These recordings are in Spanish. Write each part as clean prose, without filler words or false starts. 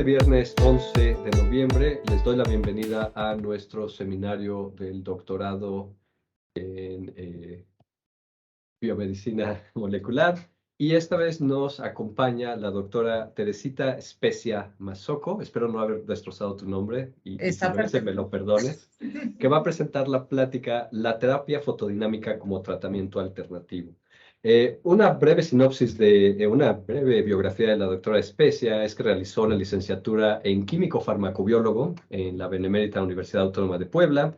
este viernes 11 de noviembre les doy la bienvenida a nuestro seminario del doctorado en biomedicina molecular. Y esta vez nos acompaña la doctora Teresita Specia Mazzocco, espero no haber destrozado tu nombre y si Está lo hice me perfecto. lo perdones, que va a presentar la plática La terapia fotodinámica como tratamiento alternativo. Una breve sinopsis una breve biografía de la doctora Specia es que realizó la licenciatura en químico farmacobiólogo en la Benemérita Universidad Autónoma de Puebla,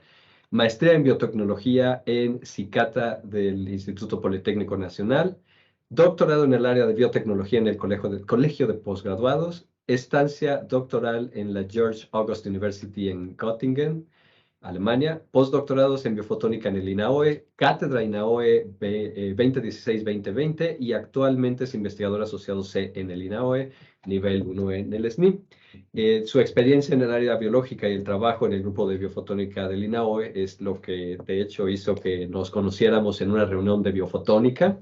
maestría en biotecnología en Cicata del Instituto Politécnico Nacional, doctorado en el área de biotecnología en el Colegio de Postgraduados, estancia doctoral en la George August University en Göttingen, Alemania, postdoctorados en biofotónica en el INAOE, cátedra INAOE 2016-2020 y actualmente es investigador asociado C en el INAOE, nivel 1 en el SNI. Su experiencia en el área biológica y el trabajo en el grupo de biofotónica del INAOE es lo que de hecho hizo que nos conociéramos en una reunión de biofotónica,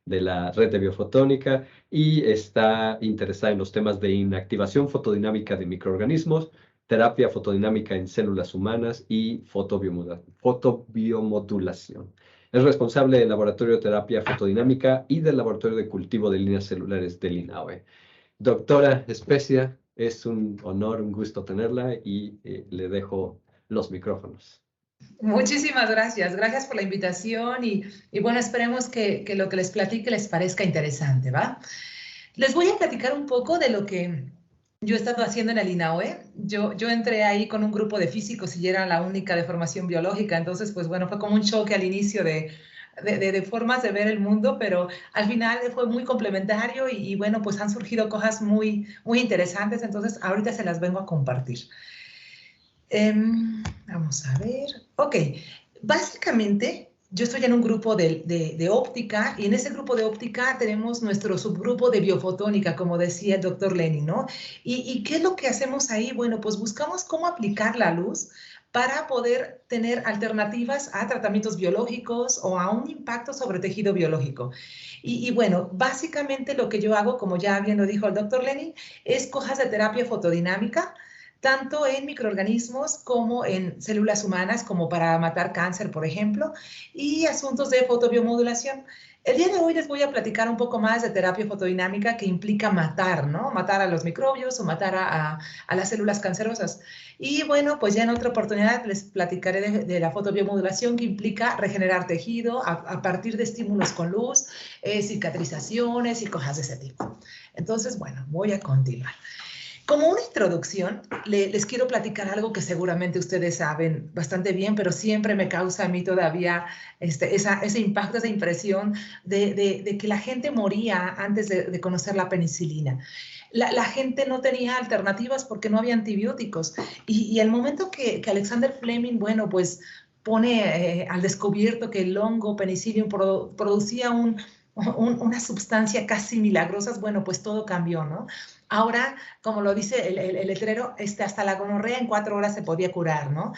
de la red de biofotónica, y está interesada en los temas de inactivación fotodinámica de microorganismos, terapia fotodinámica en células humanas y fotobiomodulación. Es responsable del Laboratorio de Terapia Fotodinámica y del Laboratorio de Cultivo de Líneas Celulares del INAOE. Doctora Specia, es un honor, un gusto tenerla y le dejo los micrófonos. Muchísimas gracias. Gracias por la invitación y bueno, esperemos que lo que les platique les parezca interesante, ¿va? Les voy a platicar un poco de lo que yo he estado haciendo en el INAOE. Yo entré ahí con un grupo de físicos y era la única de formación biológica, entonces pues bueno, fue como un choque al inicio de formas de ver el mundo, pero al final fue muy complementario y bueno, pues han surgido cosas muy, muy interesantes, entonces ahorita se las vengo a compartir. Vamos a ver. Ok, básicamente yo estoy en un grupo de óptica y en ese grupo de óptica tenemos nuestro subgrupo de biofotónica, como decía el doctor Lenin, ¿no? ¿Y qué es lo que hacemos ahí? Bueno, pues buscamos cómo aplicar la luz para poder tener alternativas a tratamientos biológicos o a un impacto sobre tejido biológico. Y bueno, básicamente lo que yo hago, como ya bien lo dijo el doctor Lenin, es cosas de terapia fotodinámica, tanto en microorganismos como en células humanas, como para matar cáncer, por ejemplo, y asuntos de fotobiomodulación. El día de hoy les voy a platicar un poco más de terapia fotodinámica que implica matar, ¿no? Matar a los microbios o matar a las células cancerosas. Y bueno, pues ya en otra oportunidad les platicaré de la fotobiomodulación que implica regenerar tejido a partir de estímulos con luz, cicatrizaciones y cosas de ese tipo. Entonces, bueno, voy a continuar. Como una introducción, les quiero platicar algo que seguramente ustedes saben bastante bien, pero siempre me causa a mí todavía ese impacto, esa impresión de que la gente moría antes de conocer la penicilina. La gente no tenía alternativas porque no había antibióticos. Y el momento que Alexander Fleming, bueno, pues pone al descubierto que el hongo Penicillium producía una sustancia casi milagrosa, bueno, pues todo cambió, ¿no? Ahora, como lo dice el letrero, hasta la gonorrea en 4 horas se podía curar, ¿no?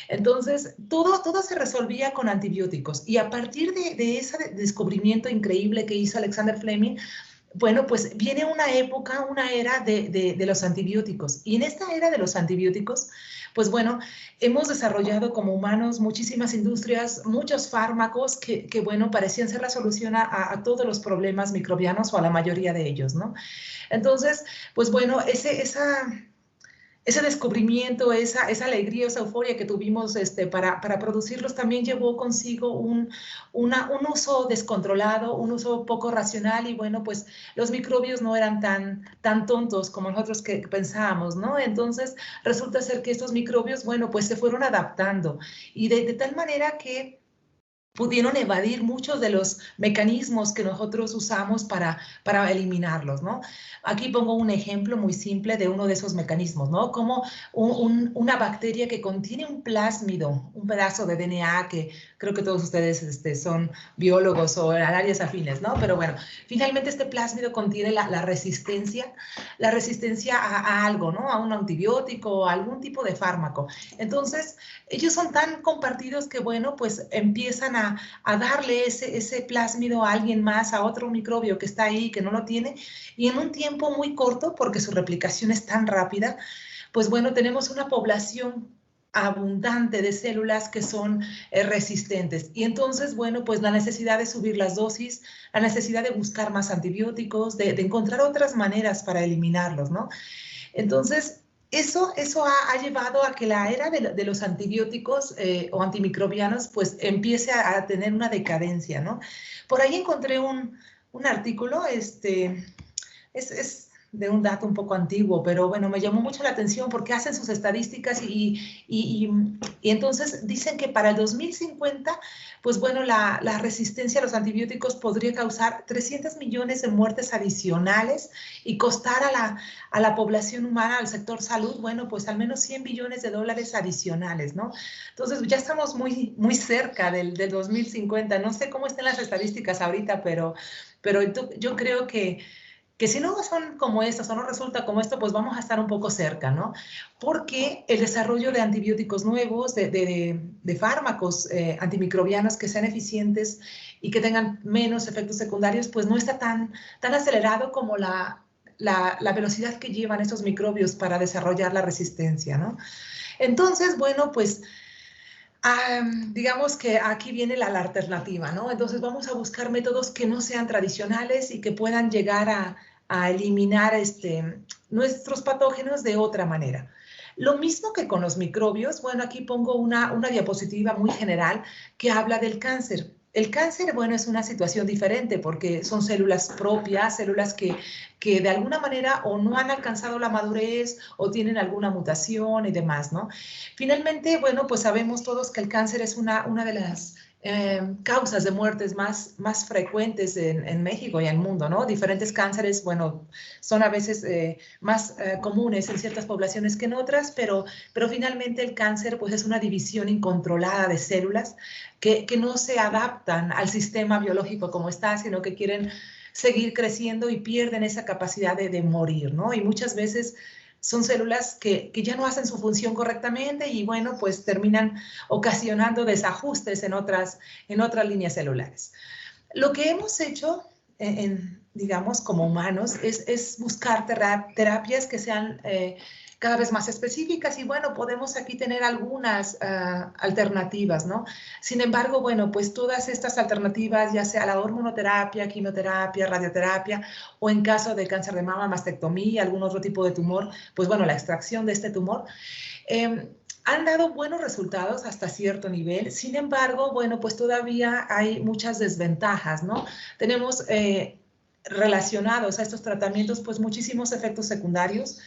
Entonces, todo se resolvía con antibióticos. Y a partir de ese descubrimiento increíble que hizo Alexander Fleming, bueno, pues viene una época, una era de los antibióticos. Y en esta era de los antibióticos, pues bueno, hemos desarrollado como humanos muchísimas industrias, muchos fármacos que bueno, parecían ser la solución a todos los problemas microbianos o a la mayoría de ellos, ¿no? Entonces, pues bueno, ese descubrimiento, esa alegría, esa euforia que tuvimos para producirlos también llevó consigo un uso descontrolado, un uso poco racional y bueno, pues los microbios no eran tan tontos como nosotros que pensábamos, ¿no? Entonces resulta ser que estos microbios, bueno, pues se fueron adaptando y de tal manera que pudieron evadir muchos de los mecanismos que nosotros usamos para eliminarlos, ¿no? Aquí pongo un ejemplo muy simple de uno de esos mecanismos, ¿no? Como una bacteria que contiene un plásmido, un pedazo de DNA que creo que todos ustedes son biólogos o áreas afines, ¿no? Pero bueno, finalmente este plásmido contiene la resistencia a algo, ¿no? A un antibiótico o a algún tipo de fármaco. Entonces, ellos son tan compartidos que, bueno, pues empiezan a a darle ese plásmido a alguien más, a otro microbio que está ahí, que no lo tiene, y en un tiempo muy corto, porque su replicación es tan rápida, pues bueno, tenemos una población abundante de células que son resistentes. Y entonces, bueno, pues la necesidad de subir las dosis, la necesidad de buscar más antibióticos, de encontrar otras maneras para eliminarlos, ¿no? Entonces, eso ha llevado a que la era de los antibióticos o antimicrobianos pues empiece a tener una decadencia, ¿no? Por ahí encontré un artículo, es de un dato un poco antiguo, pero bueno, me llamó mucho la atención porque hacen sus estadísticas y entonces dicen que para el 2050, pues bueno, la resistencia a los antibióticos podría causar 300 millones de muertes adicionales y costar a la población humana, al sector salud, bueno, pues al menos 100 billones de dólares adicionales, ¿no? Entonces ya estamos muy, muy cerca del 2050. No sé cómo están las estadísticas ahorita, pero yo creo que si no son como estas o no resulta como esto, pues vamos a estar un poco cerca, ¿no? Porque el desarrollo de antibióticos nuevos, de fármacos antimicrobianos que sean eficientes y que tengan menos efectos secundarios, pues no está tan acelerado como la velocidad que llevan estos microbios para desarrollar la resistencia, ¿no? Entonces, bueno, pues digamos que aquí viene la alternativa, ¿no? Entonces vamos a buscar métodos que no sean tradicionales y que puedan llegar a eliminar nuestros patógenos de otra manera. Lo mismo que con los microbios, bueno, aquí pongo una diapositiva muy general que habla del cáncer. El cáncer, bueno, es una situación diferente porque son células propias, células que de alguna manera o no han alcanzado la madurez o tienen alguna mutación y demás, ¿no? Finalmente, bueno, pues sabemos todos que el cáncer es una de las causas de muertes más frecuentes en México y en el mundo, ¿no? Diferentes cánceres, bueno, son a veces más comunes en ciertas poblaciones que en otras, pero finalmente el cáncer pues es una división incontrolada de células que no se adaptan al sistema biológico como está, sino que quieren seguir creciendo y pierden esa capacidad de morir, ¿no? Y muchas veces son células que ya no hacen su función correctamente y bueno, pues terminan ocasionando desajustes en otras líneas celulares. Lo que hemos hecho, digamos, como humanos, es buscar terapias que sean cada vez más específicas y bueno, podemos aquí tener algunas alternativas, ¿no? Sin embargo, bueno, pues todas estas alternativas, ya sea la hormonoterapia, quimioterapia, radioterapia o en caso de cáncer de mama, mastectomía, algún otro tipo de tumor, pues bueno, la extracción de este tumor, han dado buenos resultados hasta cierto nivel. Sin embargo, bueno, pues todavía hay muchas desventajas, ¿no? Tenemos relacionados a estos tratamientos, pues muchísimos efectos secundarios.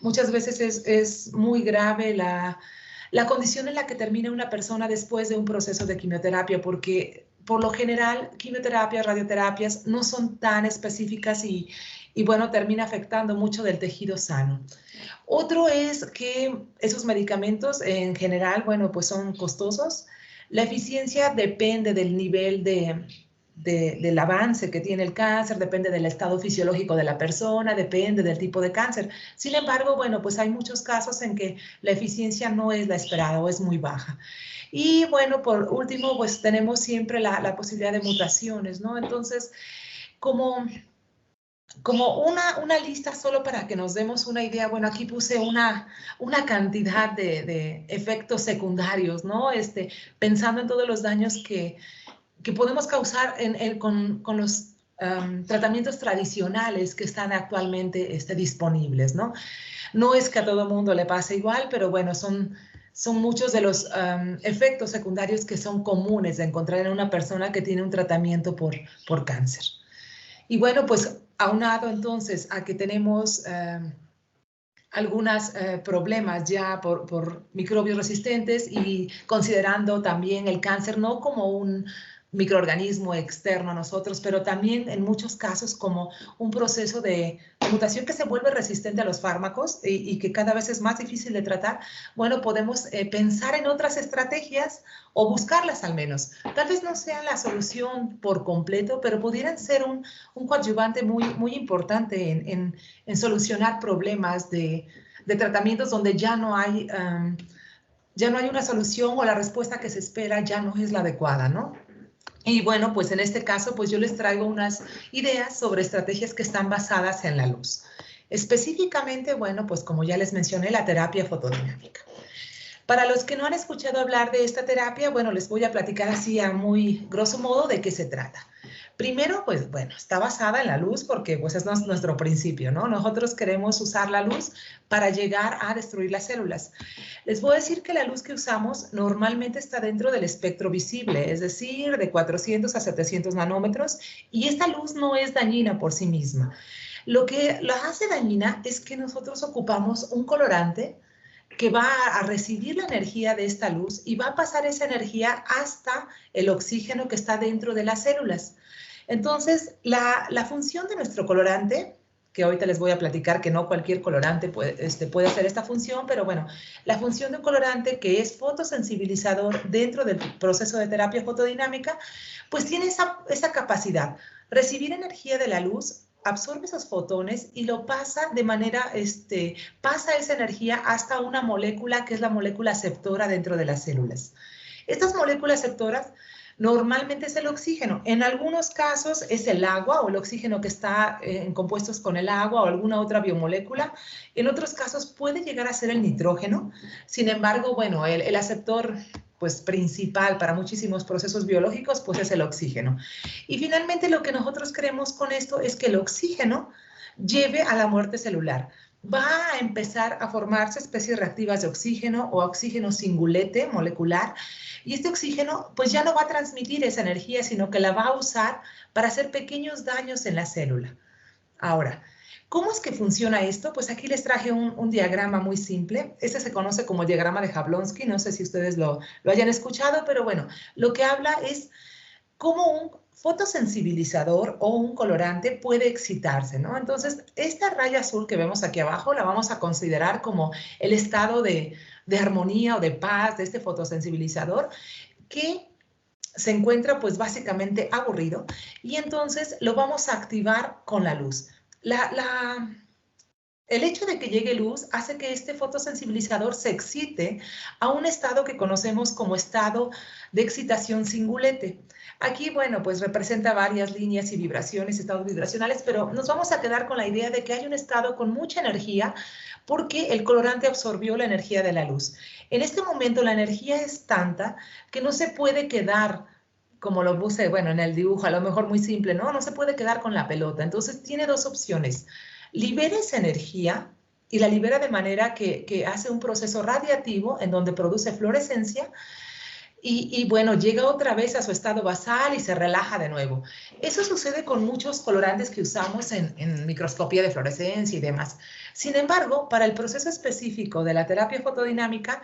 Muchas veces es muy grave la condición en la que termina una persona después de un proceso de quimioterapia, porque por lo general quimioterapias, radioterapias no son tan específicas y bueno, termina afectando mucho del tejido sano. Otro es que esos medicamentos en general, bueno, pues son costosos. La eficiencia depende del nivel del avance que tiene el cáncer, depende del estado fisiológico de la persona, depende del tipo de cáncer. Sin embargo, bueno, pues hay muchos casos en que la eficiencia no es la esperada o es muy baja. Y bueno, por último, pues tenemos siempre la posibilidad de mutaciones, ¿no? Entonces, como una lista solo para que nos demos una idea, bueno, aquí puse una cantidad de efectos secundarios, ¿no? Pensando en todos los daños que podemos causar con los tratamientos tradicionales que están actualmente disponibles, ¿no? No es que a todo mundo le pase igual, pero bueno, son muchos de los efectos secundarios que son comunes de encontrar en una persona que tiene un tratamiento por cáncer. Y bueno, pues aunado entonces a que tenemos algunos problemas ya por microbios resistentes y considerando también el cáncer no como un microorganismo externo a nosotros, pero también en muchos casos como un proceso de mutación que se vuelve resistente a los fármacos y que cada vez es más difícil de tratar, bueno, podemos pensar en otras estrategias o buscarlas al menos. Tal vez no sean la solución por completo, pero pudieran ser un coadyuvante muy, muy importante en solucionar problemas de tratamientos donde ya no hay una solución o la respuesta que se espera ya no es la adecuada, ¿no? Y bueno, pues en este caso, pues yo les traigo unas ideas sobre estrategias que están basadas en la luz. Específicamente, bueno, pues como ya les mencioné, la terapia fotodinámica. Para los que no han escuchado hablar de esta terapia, bueno, les voy a platicar así a muy grosso modo de qué se trata. Primero, pues bueno, está basada en la luz porque pues es nuestro principio, ¿no? Nosotros queremos usar la luz para llegar a destruir las células. Les voy a decir que la luz que usamos normalmente está dentro del espectro visible, es decir, de 400 a 700 nanómetros, y esta luz no es dañina por sí misma. Lo que la hace dañina es que nosotros ocupamos un colorante que va a recibir la energía de esta luz y va a pasar esa energía hasta el oxígeno que está dentro de las células. Entonces, la función de nuestro colorante, que ahorita les voy a platicar que no cualquier colorante puede hacer esta función, pero bueno, la función de un colorante que es fotosensibilizador dentro del proceso de terapia fotodinámica, pues tiene esa capacidad, recibir energía de la luz, absorbe esos fotones y lo pasa de manera, pasa esa energía hasta una molécula que es la molécula aceptora dentro de las células. Estas moléculas aceptoras normalmente es el oxígeno. En algunos casos es el agua o el oxígeno que está en compuestos con el agua o alguna otra biomolécula. En otros casos puede llegar a ser el nitrógeno. Sin embargo, bueno, el aceptor pues principal para muchísimos procesos biológicos pues es el oxígeno. Y finalmente lo que nosotros queremos con esto es que el oxígeno lleve a la muerte celular. Va a empezar a formarse especies reactivas de oxígeno o oxígeno singulete molecular, y este oxígeno pues ya no va a transmitir esa energía, sino que la va a usar para hacer pequeños daños en la célula. Ahora, ¿cómo es que funciona esto? Pues aquí les traje un diagrama muy simple. Este se conoce como el diagrama de Jablonski. No sé si ustedes lo hayan escuchado, pero bueno, lo que habla es cómo un fotosensibilizador o un colorante puede excitarse, ¿no? Entonces, esta raya azul que vemos aquí abajo la vamos a considerar como el estado de armonía o de paz de este fotosensibilizador que se encuentra pues básicamente aburrido, y entonces lo vamos a activar con la luz. El hecho de que llegue luz hace que este fotosensibilizador se excite a un estado que conocemos como estado de excitación singulete. Aquí, bueno, pues representa varias líneas y vibraciones, estados vibracionales, pero nos vamos a quedar con la idea de que hay un estado con mucha energía porque el colorante absorbió la energía de la luz. En este momento la energía es tanta que no se puede quedar, como lo puse, bueno, en el dibujo, a lo mejor muy simple, ¿no? No se puede quedar con la pelota. Entonces tiene dos opciones: libera esa energía y la libera de manera que hace un proceso radiativo en donde produce fluorescencia y bueno, llega otra vez a su estado basal y se relaja de nuevo. Eso sucede con muchos colorantes que usamos en microscopía de fluorescencia y demás. Sin embargo, para el proceso específico de la terapia fotodinámica,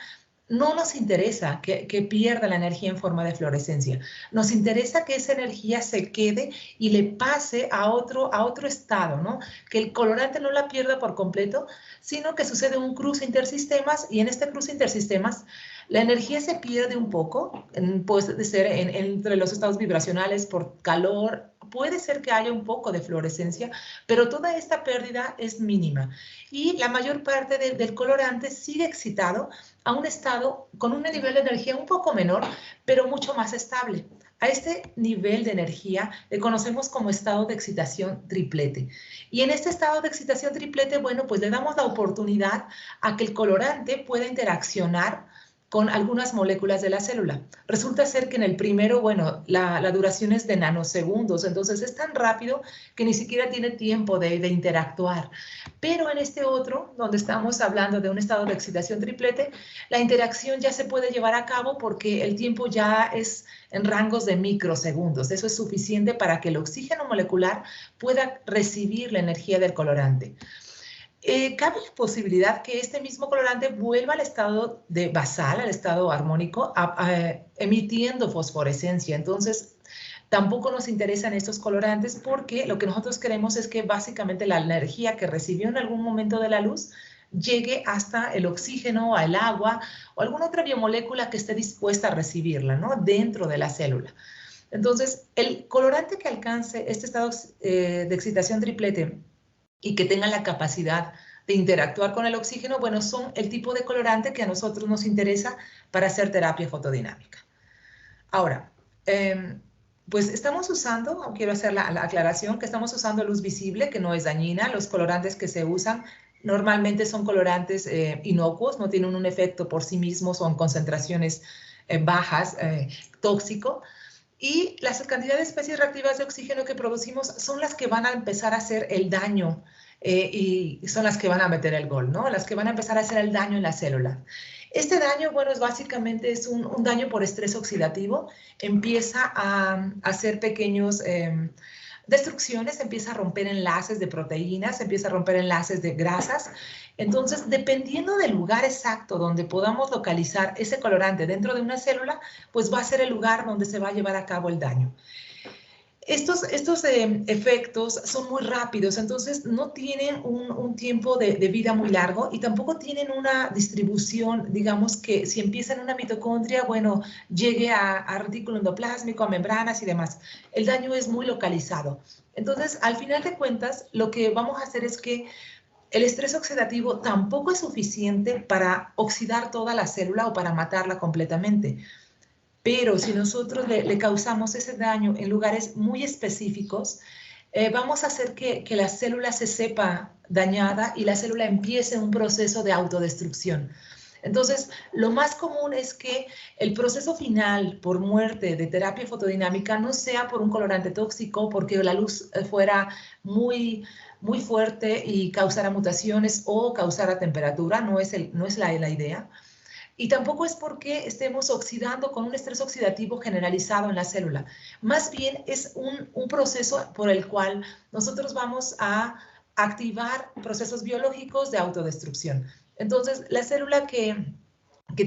no nos interesa que pierda la energía en forma de fluorescencia. Nos interesa que esa energía se quede y le pase a otro estado, ¿no? Que el colorante no la pierda por completo, sino que sucede un cruce intersistemas, y en este cruce intersistemas la energía se pierde un poco, puede ser entre los estados vibracionales por calor, puede ser que haya un poco de fluorescencia, pero toda esta pérdida es mínima. Y la mayor parte del colorante sigue excitado a un estado con un nivel de energía un poco menor, pero mucho más estable. A este nivel de energía le conocemos como estado de excitación triplete. Y en este estado de excitación triplete, bueno, pues le damos la oportunidad a que el colorante pueda interaccionar con algunas moléculas de la célula. Resulta ser que en el primero, bueno, la duración es de nanosegundos, entonces es tan rápido que ni siquiera tiene tiempo de interactuar. Pero en este otro, donde estamos hablando de un estado de excitación triplete, la interacción ya se puede llevar a cabo porque el tiempo ya es en rangos de microsegundos. Eso es suficiente para que el oxígeno molecular pueda recibir la energía del colorante. Cabe la posibilidad que este mismo colorante vuelva al estado de basal, al estado armónico, emitiendo fosforescencia. Entonces, tampoco nos interesan estos colorantes porque lo que nosotros queremos es que básicamente la energía que recibió en algún momento de la luz llegue hasta el oxígeno, al agua o alguna otra biomolécula que esté dispuesta a recibirla, ¿no? Dentro de la célula. Entonces, el colorante que alcance este estado de excitación triplete y que tengan la capacidad de interactuar con el oxígeno, bueno, son el tipo de colorante que a nosotros nos interesa para hacer terapia fotodinámica. Ahora, Pues estamos usando, quiero hacer la aclaración, que estamos usando luz visible, que no es dañina. Los colorantes que se usan normalmente son colorantes inocuos, no tienen un efecto por sí mismos o en concentraciones bajas, tóxico. Y las cantidades de especies reactivas de oxígeno que producimos son las que van a empezar a hacer el daño y son las que van a meter el gol, ¿no? Las que van a empezar a hacer el daño en la célula. Este daño, bueno, básicamente es un daño por estrés oxidativo. Empieza a hacer pequeños destrucciones, empieza a romper enlaces de proteínas, empieza a romper enlaces de grasas. Entonces, dependiendo del lugar exacto donde podamos localizar ese colorante dentro de una célula, pues va a ser el lugar donde se va a llevar a cabo el daño. Estos efectos son muy rápidos, entonces no tienen un tiempo de vida muy largo y tampoco tienen una distribución, digamos que si empieza en una mitocondria, bueno, llegue a retículo endoplásmico, a membranas y demás. El daño es muy localizado. Entonces, al final de cuentas, lo que vamos a hacer es que el estrés oxidativo tampoco es suficiente para oxidar toda la célula o para matarla completamente. Pero si nosotros le causamos ese daño en lugares muy específicos, vamos a hacer que la célula se sepa dañada y la célula empiece un proceso de autodestrucción. Entonces, lo más común es que el proceso final por muerte de terapia fotodinámica no sea por un colorante tóxico, porque la luz fuera muy fuerte y causara mutaciones o causara temperatura, no es la idea. Y tampoco es porque estemos oxidando con un estrés oxidativo generalizado en la célula. Más bien es un proceso por el cual nosotros vamos a activar procesos biológicos de autodestrucción. Entonces, la célula que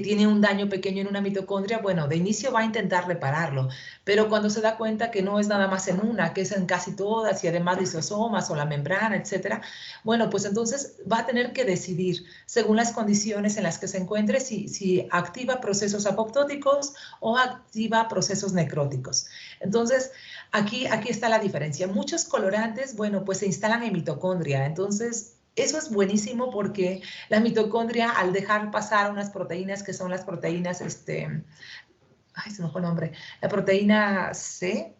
tiene un daño pequeño en una mitocondria, bueno, de inicio va a intentar repararlo, pero cuando se da cuenta que no es nada más en una, que es en casi todas y además lisosomas o la membrana, etcétera, bueno, pues entonces va a tener que decidir, según las condiciones en las que se encuentre, si activa procesos apoptóticos o activa procesos necróticos. Entonces, aquí está la diferencia. Muchos colorantes, bueno, pues se instalan en mitocondria, entonces eso es buenísimo porque la mitocondria, al dejar pasar unas proteínas que son las proteínas, ay, se me fue el nombre, la proteína C,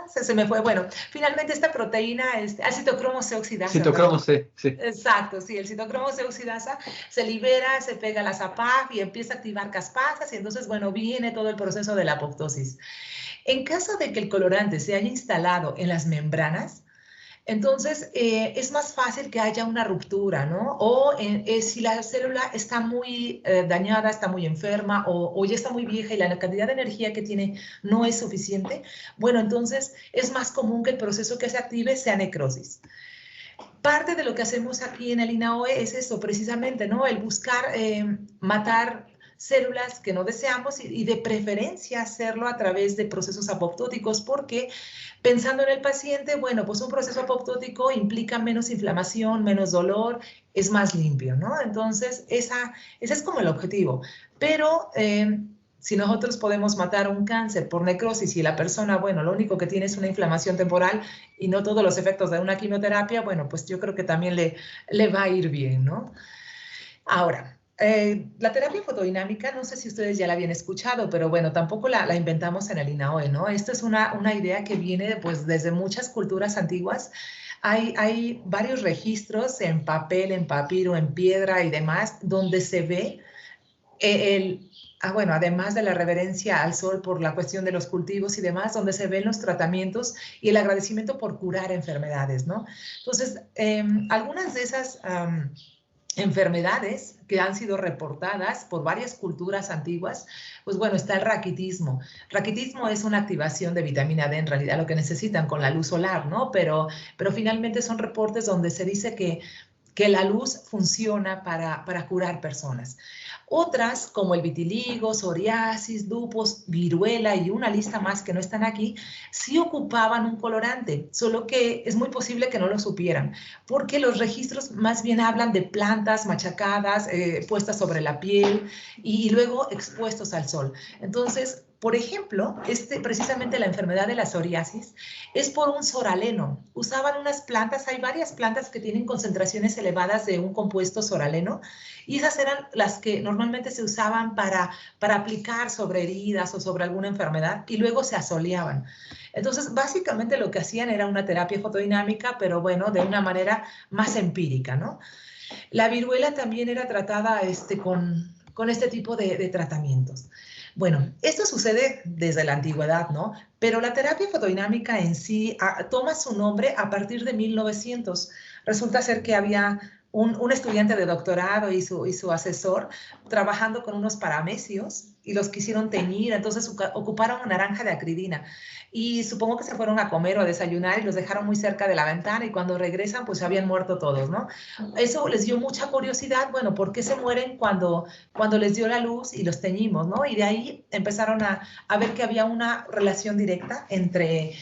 se me fue, bueno, finalmente esta proteína, el citocromo C oxidasa. Citocromo C, sí. Exacto, sí, el citocromo C oxidasa se libera, se pega a las APAP y empieza a activar caspasas y entonces, bueno, viene todo el proceso de la apoptosis. En caso de que el colorante se haya instalado en las membranas, entonces, es más fácil que haya una ruptura, ¿no? O si la célula está muy dañada, está muy enferma o ya está muy vieja y la cantidad de energía que tiene no es suficiente, bueno, entonces es más común que el proceso que se active sea necrosis. Parte de lo que hacemos aquí en el INAOE es eso, precisamente, ¿no? El buscar matar células que no deseamos y de preferencia hacerlo a través de procesos apoptóticos porque pensando en el paciente, bueno, pues un proceso apoptótico implica menos inflamación, menos dolor, es más limpio, ¿no? Entonces, ese es como el objetivo. Pero si nosotros podemos matar un cáncer por necrosis y la persona, bueno, lo único que tiene es una inflamación temporal y no todos los efectos de una quimioterapia, bueno, pues yo creo que también le va a ir bien, ¿no? Ahora, la terapia fotodinámica, no sé si ustedes ya la habían escuchado, pero bueno, tampoco la inventamos en el INAOE, ¿no? Esto es una idea que viene pues desde muchas culturas antiguas. Hay varios registros en papel, en papiro, en piedra y demás, donde se ve bueno, además de la reverencia al sol por la cuestión de los cultivos y demás, donde se ven los tratamientos y el agradecimiento por curar enfermedades, ¿no? Entonces, algunas de esas enfermedades que han sido reportadas por varias culturas antiguas, pues bueno, está el raquitismo. Raquitismo es una activación de vitamina D, en realidad lo que necesitan con la luz solar, ¿no? Pero finalmente son reportes donde se dice que la luz funciona para curar personas. Otras, como el vitiligo, psoriasis, lupus, viruela y una lista más que no están aquí, sí ocupaban un colorante, solo que es muy posible que no lo supieran, porque los registros más bien hablan de plantas machacadas, puestas sobre la piel y luego expuestos al sol. Entonces, por ejemplo, precisamente la enfermedad de la psoriasis es por un soraleno. Usaban unas plantas, hay varias plantas que tienen concentraciones elevadas de un compuesto soraleno y esas eran las que normalmente se usaban para aplicar sobre heridas o sobre alguna enfermedad y luego se asoleaban. Entonces, básicamente lo que hacían era una terapia fotodinámica, pero bueno, de una manera más empírica, ¿no? La viruela también era tratada con este tipo de tratamientos. Bueno, esto sucede desde la antigüedad, ¿no? Pero la terapia fotodinámica en sí toma su nombre a partir de 1900. Resulta ser que había un estudiante de doctorado y su asesor trabajando con unos paramecios y los quisieron teñir, entonces ocuparon naranja de acridina. Y supongo que se fueron a comer o a desayunar y los dejaron muy cerca de la ventana y cuando regresan pues habían muerto todos, ¿no? Eso les dio mucha curiosidad, bueno, ¿por qué se mueren cuando les dio la luz y los teñimos, ¿no? Y de ahí empezaron a ver que había una relación directa entre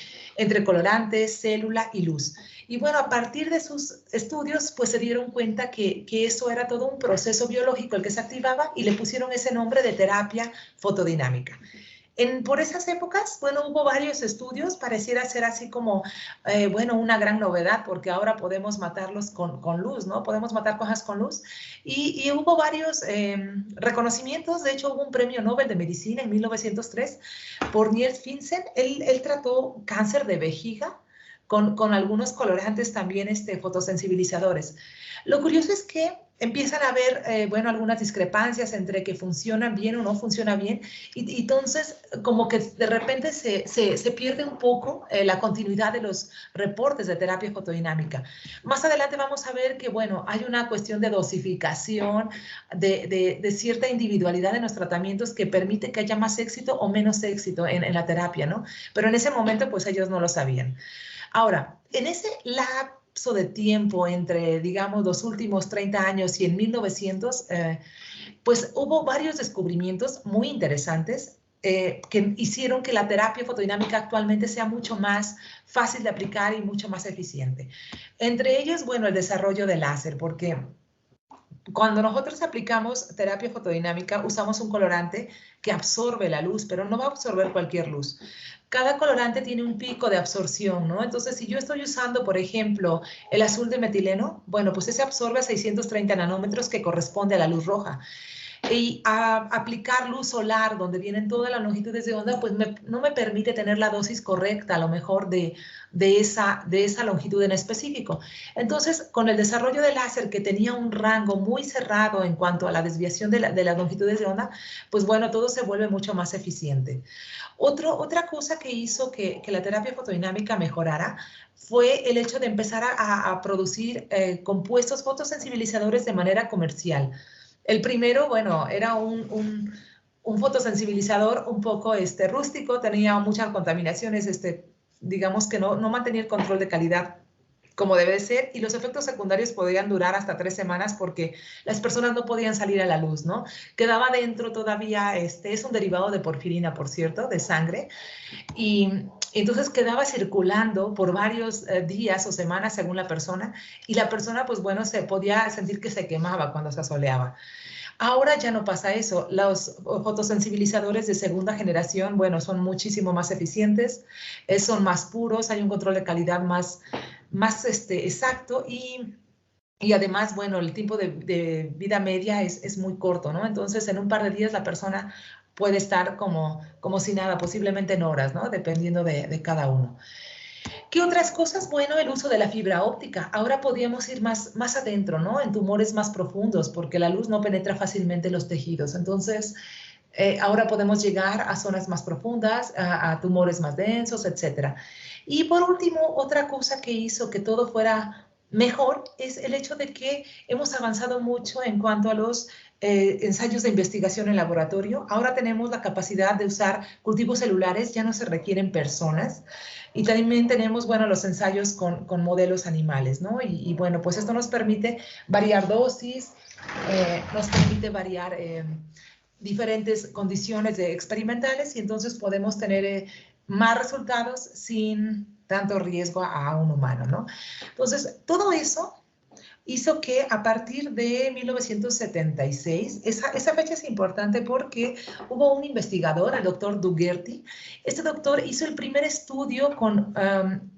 colorantes, célula y luz. Y bueno, a partir de sus estudios, pues se dieron cuenta que eso era todo un proceso biológico el que se activaba y le pusieron ese nombre de terapia fotodinámica. Por esas épocas, bueno, hubo varios estudios, pareciera ser así como, bueno, una gran novedad, porque ahora podemos matarlos con luz, ¿no? Podemos matar cosas con luz. Y hubo varios reconocimientos, de hecho hubo un premio Nobel de Medicina en 1903 por Niels Finsen. Él trató cáncer de vejiga con algunos colorantes también fotosensibilizadores. Lo curioso es que empiezan a haber, bueno, algunas discrepancias entre que funcionan bien o no funciona bien, y entonces como que de repente se pierde un poco la continuidad de los reportes de terapia fotodinámica. Más adelante vamos a ver que, bueno, hay una cuestión de dosificación, de cierta individualidad de los tratamientos que permite que haya más éxito o menos éxito en la terapia, ¿no? Pero en ese momento, pues ellos no lo sabían. Ahora, en ese lapso de tiempo entre, digamos, los últimos 30 años y en 1900, pues hubo varios descubrimientos muy interesantes que hicieron que la terapia fotodinámica actualmente sea mucho más fácil de aplicar y mucho más eficiente. Entre ellos, bueno, el desarrollo del láser, porque cuando nosotros aplicamos terapia fotodinámica, usamos un colorante que absorbe la luz, pero no va a absorber cualquier luz. Cada colorante tiene un pico de absorción, ¿no? Entonces, si yo estoy usando, por ejemplo, el azul de metileno, bueno, pues ese absorbe a 630 nanómetros que corresponde a la luz roja. Y aplicar luz solar, donde vienen todas las longitudes de onda, pues no me permite tener la dosis correcta, a lo mejor, de esa longitud en específico. Entonces, con el desarrollo del láser, que tenía un rango muy cerrado en cuanto a la desviación de las longitudes de onda, pues bueno, todo se vuelve mucho más eficiente. Otra cosa que hizo que la terapia fotodinámica mejorara fue el hecho de empezar a producir compuestos fotosensibilizadores de manera comercial. El primero, bueno, era un fotosensibilizador un poco rústico, tenía muchas contaminaciones, digamos que no mantenía el control de calidad como debe ser, y los efectos secundarios podían durar hasta 3 semanas porque las personas no podían salir a la luz, ¿no? Quedaba dentro todavía, es un derivado de porfirina, por cierto, de sangre, y entonces quedaba circulando por varios días o semanas según la persona, y la persona, pues bueno, se podía sentir que se quemaba cuando se asoleaba. Ahora ya no pasa eso. Los fotosensibilizadores de segunda generación, bueno, son muchísimo más eficientes, son más puros, hay un control de calidad más exacto y además, bueno, el tiempo de vida media es muy corto, ¿no? Entonces, en un par de días la persona puede estar como si nada, posiblemente en horas, ¿no? Dependiendo de cada uno. ¿Qué otras cosas? Bueno, el uso de la fibra óptica. Ahora podíamos ir más adentro, ¿no? En tumores más profundos, porque la luz no penetra fácilmente los tejidos. Entonces, ahora podemos llegar a zonas más profundas, a tumores más densos, etc. Y por último, otra cosa que hizo que todo fuera mejor es el hecho de que hemos avanzado mucho en cuanto a los ensayos de investigación en laboratorio. Ahora tenemos la capacidad de usar cultivos celulares, ya no se requieren personas. Y también tenemos, bueno, los ensayos con modelos animales, ¿no? Y bueno, pues esto nos permite variar dosis, nos permite variar diferentes condiciones experimentales y entonces podemos tener más resultados sin tanto riesgo a un humano, ¿no? Entonces, todo eso hizo que a partir de 1976, esa fecha es importante porque hubo un investigador, el doctor Dougherty. Este doctor hizo el primer estudio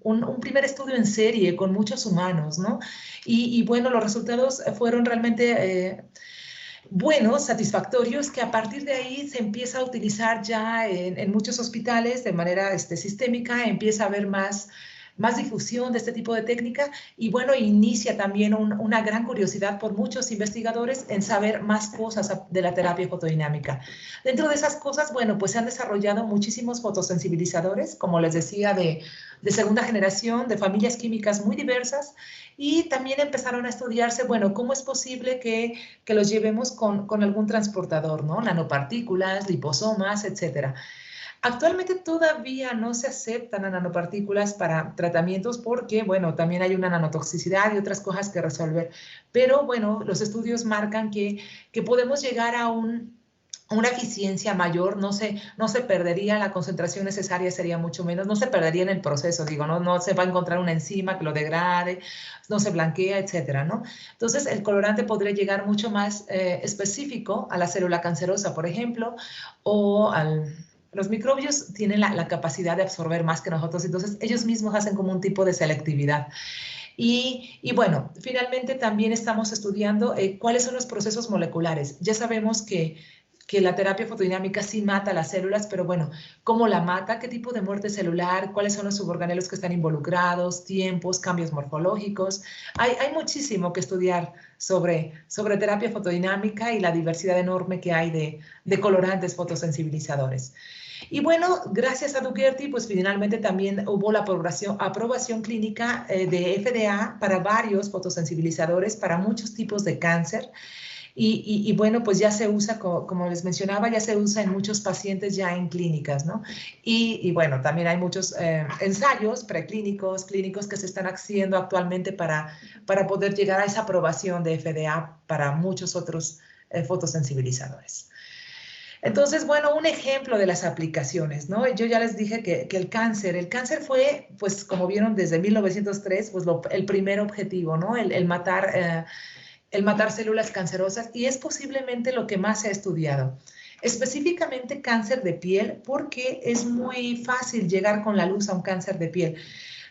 un primer estudio en serie con muchos humanos, ¿no? Y bueno, los resultados fueron realmente buenos, satisfactorios, que a partir de ahí se empieza a utilizar ya en muchos hospitales de manera sistémica, empieza a haber más difusión de este tipo de técnica y bueno, inicia también una gran curiosidad por muchos investigadores en saber más cosas de la terapia fotodinámica. Dentro de esas cosas, bueno, pues se han desarrollado muchísimos fotosensibilizadores, como les decía, de segunda generación, de familias químicas muy diversas, y también empezaron a estudiarse, bueno, cómo es posible que los llevemos con algún transportador, ¿no? Nanopartículas, liposomas, etcétera. Actualmente todavía no se aceptan nanopartículas para tratamientos porque, bueno, también hay una nanotoxicidad y otras cosas que resolver. Pero, bueno, los estudios marcan que podemos llegar a una eficiencia mayor, no se perdería la concentración necesaria, sería mucho menos, no se perdería en el proceso, digo, no se va a encontrar una enzima que lo degrade, no se blanquea, etcétera, ¿no? Entonces, el colorante podría llegar mucho más específico a la célula cancerosa, por ejemplo, o los microbios tienen la capacidad de absorber más que nosotros, entonces ellos mismos hacen como un tipo de selectividad. Y bueno, finalmente también estamos estudiando cuáles son los procesos moleculares. Ya sabemos que la terapia fotodinámica sí mata las células, pero bueno, ¿cómo la mata? ¿Qué tipo de muerte celular? ¿Cuáles son los suborganelos que están involucrados? ¿Tiempos? ¿Cambios morfológicos? Hay muchísimo que estudiar sobre terapia fotodinámica y la diversidad enorme que hay de colorantes fotosensibilizadores. Y bueno, gracias a Dougherty, pues finalmente también hubo la aprobación clínica de FDA para varios fotosensibilizadores para muchos tipos de cáncer. Y bueno, pues ya se usa, como les mencionaba, ya se usa en muchos pacientes ya en clínicas, ¿no? Y bueno, también hay muchos ensayos preclínicos, clínicos que se están haciendo actualmente para poder llegar a esa aprobación de FDA para muchos otros fotosensibilizadores. Entonces, bueno, un ejemplo de las aplicaciones, ¿no? Yo ya les dije que el cáncer fue, pues como vieron desde 1903, pues el primer objetivo, ¿no? El matar células cancerosas y es posiblemente lo que más se ha estudiado. Específicamente cáncer de piel, porque es muy fácil llegar con la luz a un cáncer de piel.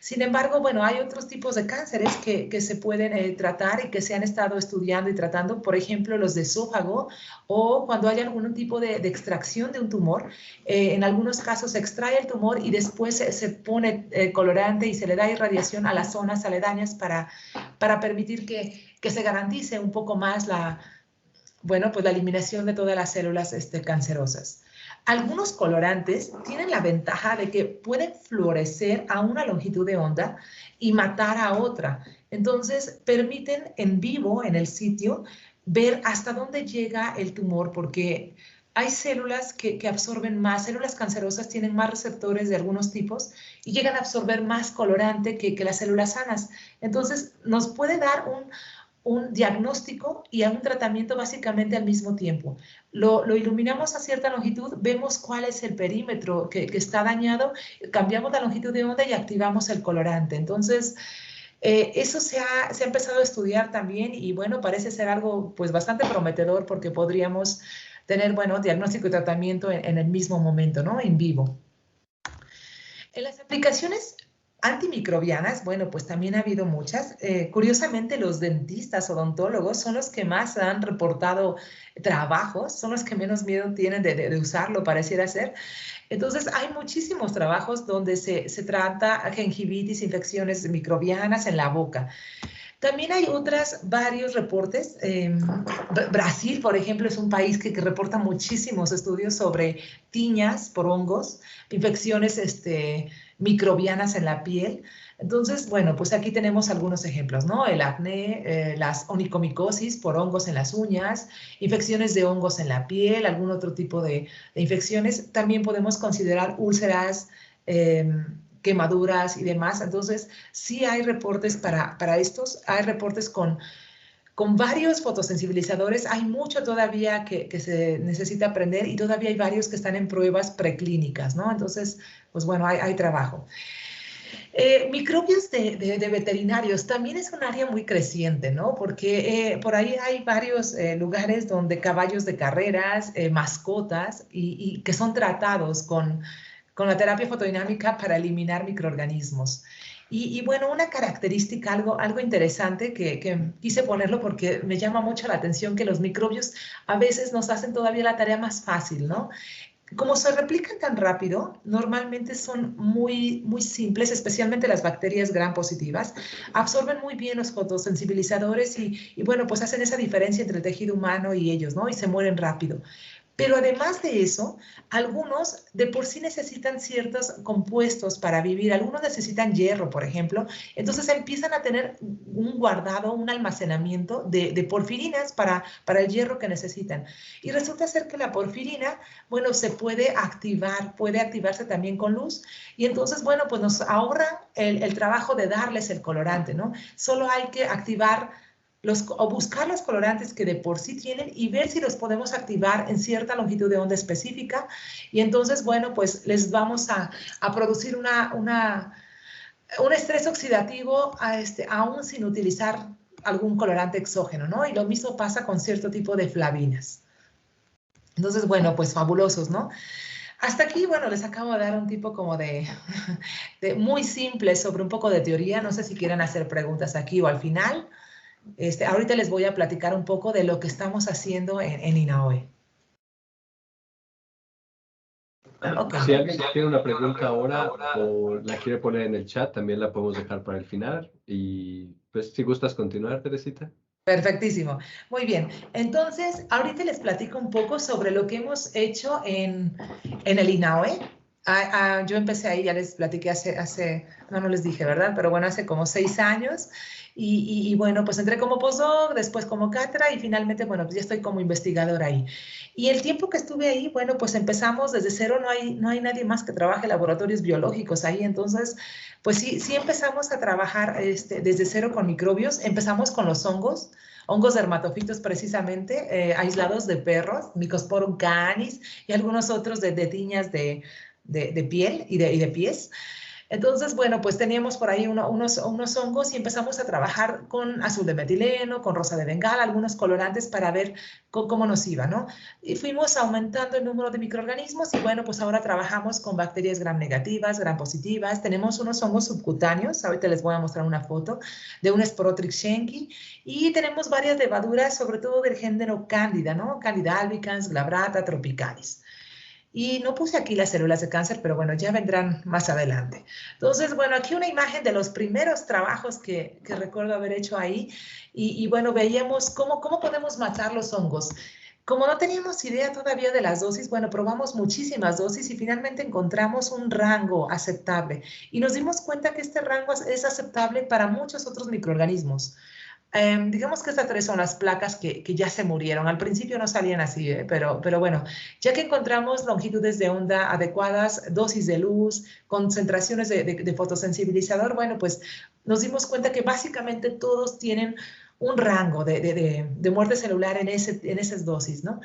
Sin embargo, bueno, hay otros tipos de cánceres que se pueden tratar y que se han estado estudiando y tratando, por ejemplo, los de esófago o cuando hay algún tipo de extracción de un tumor. En algunos casos se extrae el tumor y después se pone colorante y se le da irradiación a las zonas aledañas para permitir que se garantice un poco más bueno, pues la eliminación de todas las células cancerosas. Algunos colorantes tienen la ventaja de que pueden fluorecer a una longitud de onda y matar a otra. Entonces, permiten en vivo, en el sitio, ver hasta dónde llega el tumor, porque hay células que absorben más, células cancerosas tienen más receptores de algunos tipos y llegan a absorber más colorante que las células sanas. Entonces, nos puede dar un diagnóstico y a un tratamiento básicamente al mismo tiempo. Lo iluminamos a cierta longitud, vemos cuál es el perímetro que está dañado, cambiamos la longitud de onda y activamos el colorante. Entonces, eso se ha empezado a estudiar también y bueno, parece ser algo pues bastante prometedor porque podríamos tener, bueno, diagnóstico y tratamiento en el mismo momento, ¿no? En vivo. En las aplicaciones antimicrobianas, bueno, pues también ha habido muchas. Curiosamente, los dentistas odontólogos son los que más han reportado trabajos, son los que menos miedo tienen de usarlo, pareciera ser. Entonces, hay muchísimos trabajos donde se trata gingivitis, infecciones microbianas en la boca. También hay varios reportes. Brasil, por ejemplo, es un país que reporta muchísimos estudios sobre tiñas por hongos, infecciones microbianas en la piel. Entonces, bueno, pues aquí tenemos algunos ejemplos, ¿no? El acné, las onicomicosis por hongos en las uñas, infecciones de hongos en la piel, algún otro tipo de infecciones. También podemos considerar úlceras, quemaduras y demás. Entonces, sí hay reportes para estos, hay reportes con varios fotosensibilizadores. Hay mucho todavía que se necesita aprender y todavía hay varios que están en pruebas preclínicas, ¿no? Entonces, pues bueno, hay trabajo. Microbios de veterinarios también es un área muy creciente, ¿no? Porque por ahí hay varios lugares donde caballos de carreras, mascotas, y que son tratados con la terapia fotodinámica para eliminar microorganismos. Bueno, una característica, algo interesante que quise ponerlo porque me llama mucho la atención que los microbios a veces nos hacen todavía la tarea más fácil, ¿no? Como se replican tan rápido, normalmente son muy simples, especialmente las bacterias gram positivas, absorben muy bien los fotosensibilizadores y bueno, pues hacen esa diferencia entre el tejido humano y ellos, ¿no? Y se mueren rápido. Pero además de eso, algunos de por sí necesitan ciertos compuestos para vivir. Algunos necesitan hierro, por ejemplo. Entonces empiezan a tener un guardado, un almacenamiento de porfirinas para el hierro que necesitan. Y resulta ser que la porfirina, bueno, se puede activar, puede activarse también con luz. Y entonces, bueno, pues nos ahorra el trabajo de darles el colorante, ¿no? Solo hay que activar o buscar los colorantes que de por sí tienen y ver si los podemos activar en cierta longitud de onda específica. Y entonces, bueno, pues les vamos a producir un estrés oxidativo aún sin utilizar algún colorante exógeno, ¿no? Y lo mismo pasa con cierto tipo de flavinas. Entonces, bueno, pues fabulosos, ¿no? Hasta aquí, bueno, les acabo de dar un tipo como de muy simple sobre un poco de teoría. No sé si quieren hacer preguntas aquí o al final. Ahorita les voy a platicar un poco de lo que estamos haciendo en INAOE. Okay. Si alguien tiene una pregunta ahora o la quiere poner en el chat, también la podemos dejar para el final. Y pues si gustas continuar, Teresita. Perfectísimo. Muy bien. Entonces, ahorita les platico un poco sobre lo que hemos hecho en el INAOE. Yo empecé ahí, ya les platiqué no les dije, ¿verdad? Pero bueno, hace como 6 años. Y bueno, pues entré como postdoc, después como cátedra y finalmente, bueno, pues ya estoy como investigadora ahí. Y el tiempo que estuve ahí, bueno, pues empezamos desde cero, no hay nadie más que trabaje en laboratorios biológicos ahí, entonces, pues sí empezamos a trabajar desde cero con microbios, empezamos con los hongos dermatofitos precisamente, aislados de perros, Mycosporum canis y algunos otros de tiñas de piel y de pies. Entonces, bueno, pues teníamos por ahí unos hongos y empezamos a trabajar con azul de metileno, con rosa de bengala, algunos colorantes para ver cómo nos iba, ¿no? Y fuimos aumentando el número de microorganismos y bueno, pues ahora trabajamos con bacterias gram negativas, gram positivas. Tenemos unos hongos subcutáneos, ahorita les voy a mostrar una foto de un Sporotrix schenki y tenemos varias levaduras, sobre todo del género Cándida, ¿no? Candida albicans, glabrata, tropicalis. Y no puse aquí las células de cáncer, pero bueno, ya vendrán más adelante. Entonces, bueno, aquí una imagen de los primeros trabajos que recuerdo haber hecho ahí. Y bueno, veíamos cómo podemos matar los hongos. Como no teníamos idea todavía de las dosis, bueno, probamos muchísimas dosis y finalmente encontramos un rango aceptable. Y nos dimos cuenta que este rango es aceptable para muchos otros microorganismos. Digamos que estas 3 son las placas que ya se murieron. Al principio no salían así, pero bueno, ya que encontramos longitudes de onda adecuadas, dosis de luz, concentraciones de fotosensibilizador, bueno, pues nos dimos cuenta que básicamente todos tienen un rango de muerte celular en esas dosis, ¿no?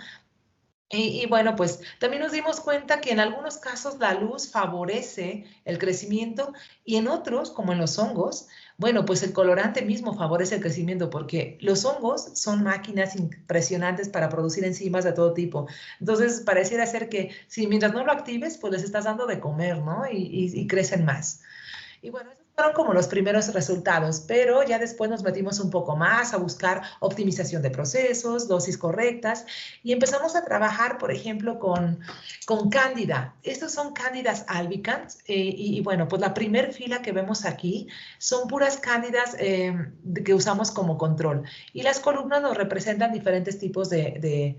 Y bueno, pues también nos dimos cuenta que en algunos casos la luz favorece el crecimiento y en otros, como en los hongos, bueno, pues el colorante mismo favorece el crecimiento porque los hongos son máquinas impresionantes para producir enzimas de todo tipo. Entonces, pareciera ser que si mientras no lo actives, pues les estás dando de comer, ¿no? Y crecen más. Y bueno, esos fueron como los primeros resultados, pero ya después nos metimos un poco más a buscar optimización de procesos, dosis correctas, y empezamos a trabajar, por ejemplo, con Cándida. Estos son Cándidas albicans, y bueno, pues la primer fila que vemos aquí son puras Cándidas que usamos como control, y las columnas nos representan diferentes tipos de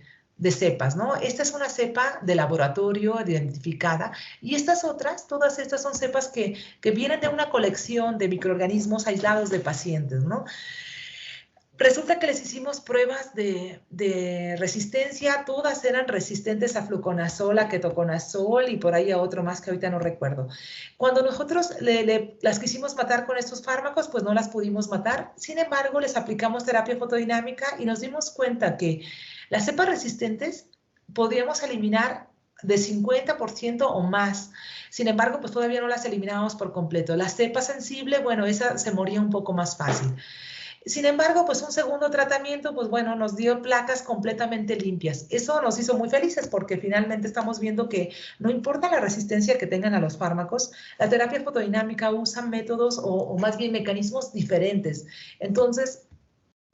cepas, ¿no? Esta es una cepa de laboratorio identificada y estas otras, todas estas son cepas que vienen de una colección de microorganismos aislados de pacientes, ¿no? Resulta que les hicimos pruebas de resistencia, todas eran resistentes a fluconazol, a ketoconazol y por ahí a otro más que ahorita no recuerdo. Cuando nosotros las quisimos matar con estos fármacos, pues no las pudimos matar. Sin embargo, les aplicamos terapia fotodinámica y nos dimos cuenta que las cepas resistentes podíamos eliminar de 50% o más. Sin embargo, pues todavía no las eliminábamos por completo. La cepa sensible, bueno, esa se moría un poco más fácil. Sin embargo, pues un segundo tratamiento, pues bueno, nos dio placas completamente limpias. Eso nos hizo muy felices porque finalmente estamos viendo que no importa la resistencia que tengan a los fármacos, la terapia fotodinámica usa métodos o más bien mecanismos diferentes. Entonces,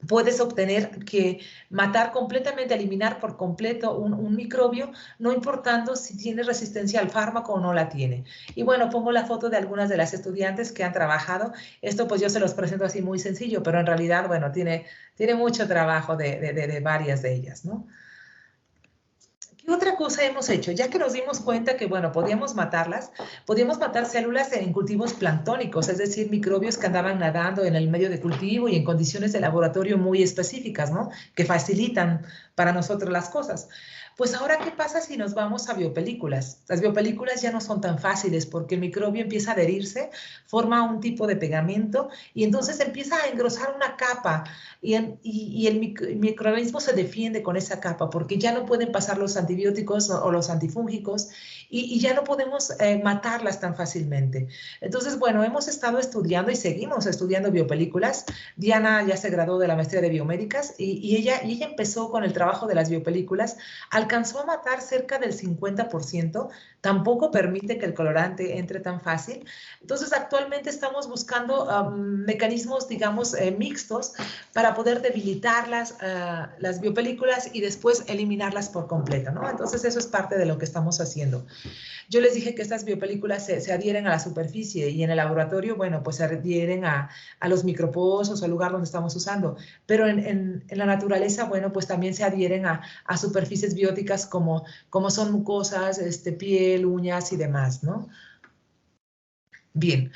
puedes obtener que matar completamente, eliminar por completo un microbio, no importando si tiene resistencia al fármaco o no la tiene. Y bueno, pongo la foto de algunas de las estudiantes que han trabajado. Esto pues yo se los presento así muy sencillo, pero en realidad, bueno, tiene mucho trabajo de varias de ellas, ¿no? ¿Qué otra cosa hemos hecho? Ya que nos dimos cuenta que, bueno, podíamos matarlas, podíamos matar células en cultivos planctónicos, es decir, microbios que andaban nadando en el medio de cultivo y en condiciones de laboratorio muy específicas, ¿no? Que facilitan para nosotros las cosas. Pues ahora, ¿qué pasa si nos vamos a biopelículas? Las biopelículas ya no son tan fáciles porque el microbio empieza a adherirse, forma un tipo de pegamento y entonces empieza a engrosar una capa y el microorganismo se defiende con esa capa porque ya no pueden pasar los antibióticos o los antifúngicos y ya no podemos matarlas tan fácilmente. Entonces, bueno, hemos estado estudiando y seguimos estudiando biopelículas. Diana ya se graduó de la maestría de biomédicas y ella empezó con el trabajo de las biopelículas, alcanzó a matar cerca del 50%, tampoco permite que el colorante entre tan fácil. Entonces, actualmente estamos buscando mecanismos, digamos, mixtos para poder debilitar las biopelículas y después eliminarlas por completo, ¿no? Entonces, eso es parte de lo que estamos haciendo. Yo les dije que estas biopelículas se adhieren a la superficie y en el laboratorio, bueno, pues se adhieren a los micropozos o al lugar donde estamos usando, pero en la naturaleza, bueno, pues también se adhieren a superficies bióticas como son mucosas, piel, uñas y demás, ¿no? Bien.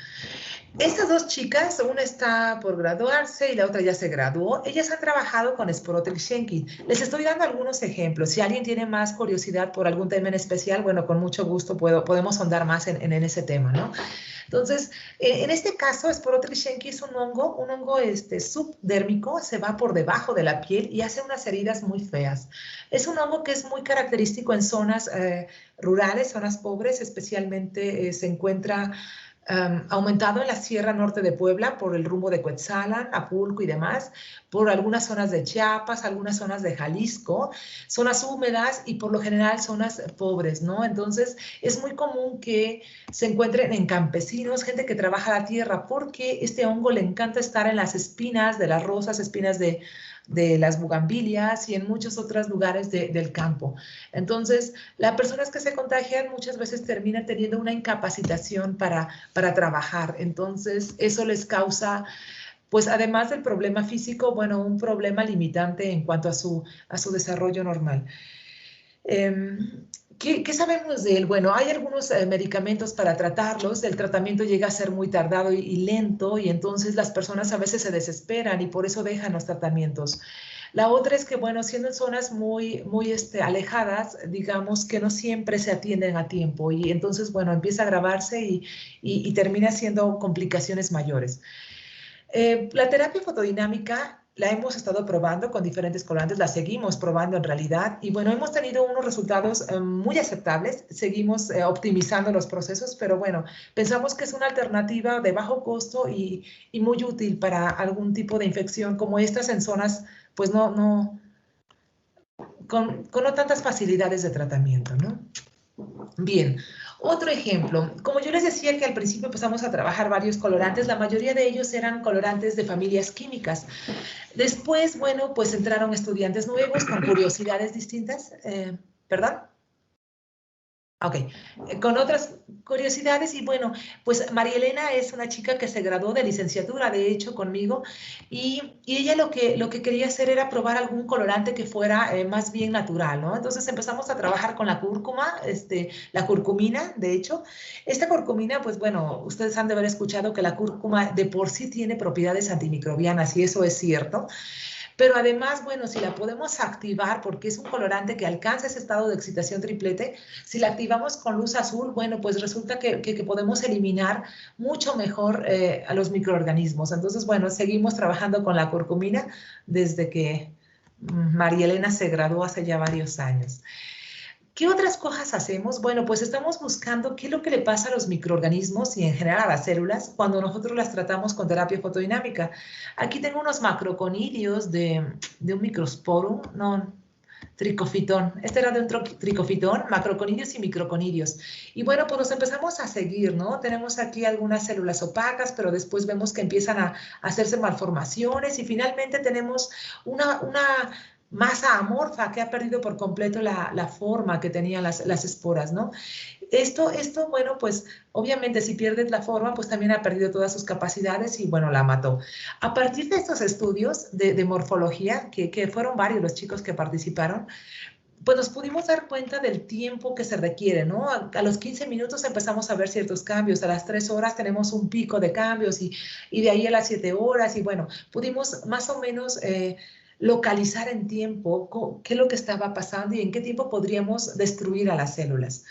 Estas dos chicas, una está por graduarse y la otra ya se graduó, ellas han trabajado con Sporotrix shenki. Les estoy dando algunos ejemplos. Si alguien tiene más curiosidad por algún tema en especial, bueno, con mucho gusto podemos ahondar más en ese tema, ¿no? Entonces, en este caso, Sporotrix shenki es un hongo subdérmico, se va por debajo de la piel y hace unas heridas muy feas. Es un hongo que es muy característico en zonas rurales, zonas pobres, especialmente se encuentra aumentado en la Sierra Norte de Puebla por el rumbo de Cuetzalan, Apulco y demás, por algunas zonas de Chiapas, algunas zonas de Jalisco, zonas húmedas y por lo general zonas pobres, ¿no? Entonces, es muy común que se encuentren en campesinos, gente que trabaja la tierra, porque este hongo le encanta estar en las espinas de las rosas, espinas de las bugambilias y en muchos otros lugares del campo. Entonces, las personas que se contagian muchas veces terminan teniendo una incapacitación para trabajar. Entonces, eso les causa, pues además del problema físico, bueno, un problema limitante en cuanto a su desarrollo normal. ¿Qué sabemos de él? Bueno, hay algunos medicamentos para tratarlos. El tratamiento llega a ser muy tardado y lento y entonces las personas a veces se desesperan y por eso dejan los tratamientos. La otra es que, bueno, siendo en zonas muy alejadas, digamos que no siempre se atienden a tiempo y entonces, bueno, empieza a agravarse y termina siendo complicaciones mayores. La terapia fotodinámica la hemos estado probando con diferentes colorantes, la seguimos probando en realidad y bueno, hemos tenido unos resultados muy aceptables, seguimos optimizando los procesos, pero bueno, pensamos que es una alternativa de bajo costo y muy útil para algún tipo de infección como estas en zonas, pues con no tantas facilidades de tratamiento, ¿no? Bien, otro ejemplo, como yo les decía que al principio empezamos a trabajar varios colorantes, la mayoría de ellos eran colorantes de familias químicas. Después, bueno, pues entraron estudiantes nuevos con curiosidades distintas, ¿perdón? Ok, con otras curiosidades y bueno, pues María Elena es una chica que se graduó de licenciatura, de hecho, conmigo y ella lo que quería hacer era probar algún colorante que fuera más bien natural, ¿no? Entonces empezamos a trabajar con la cúrcuma, la curcumina, de hecho. Esta curcumina, pues bueno, ustedes han de haber escuchado que la cúrcuma de por sí tiene propiedades antimicrobianas y eso es cierto. Pero además, bueno, si la podemos activar, porque es un colorante que alcanza ese estado de excitación triplete, si la activamos con luz azul, bueno, pues resulta que podemos eliminar mucho mejor a los microorganismos. Entonces, bueno, seguimos trabajando con la curcumina desde que María Elena se graduó hace ya varios años. ¿Qué otras cosas hacemos? Bueno, pues estamos buscando qué es lo que le pasa a los microorganismos y en general a las células cuando nosotros las tratamos con terapia fotodinámica. Aquí tengo unos macroconidios de un microsporum, no, tricofitón. Este era de un tricofitón, macroconidios y microconidios. Y bueno, pues nos empezamos a seguir, ¿no? Tenemos aquí algunas células opacas, pero después vemos que empiezan a hacerse malformaciones y finalmente tenemos una masa amorfa que ha perdido por completo la forma que tenían las esporas, ¿no? Esto, bueno, pues obviamente si pierdes la forma, pues también ha perdido todas sus capacidades y bueno, la mató. A partir de estos estudios de morfología, que fueron varios los chicos que participaron, pues nos pudimos dar cuenta del tiempo que se requiere, ¿no? A los 15 minutos empezamos a ver ciertos cambios, a las 3 horas tenemos un pico de cambios y de ahí a las 7 horas y bueno, pudimos más o menos localizar en tiempo qué es lo que estaba pasando y en qué tiempo podríamos destruir a las células.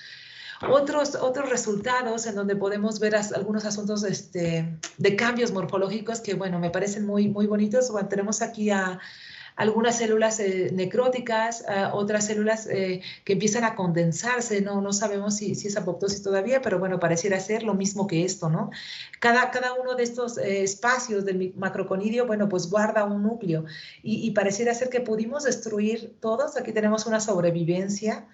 Otros resultados en donde podemos ver algunos asuntos de cambios morfológicos que, bueno, me parecen muy, muy bonitos. Bueno, tenemos aquí algunas células necróticas, otras células que empiezan a condensarse, no sabemos si es apoptosis todavía, pero bueno, pareciera ser lo mismo que esto, ¿no? Cada uno de estos espacios del macroconidio, bueno, pues guarda un núcleo y pareciera ser que pudimos destruir todos. Aquí tenemos una sobrevivencia,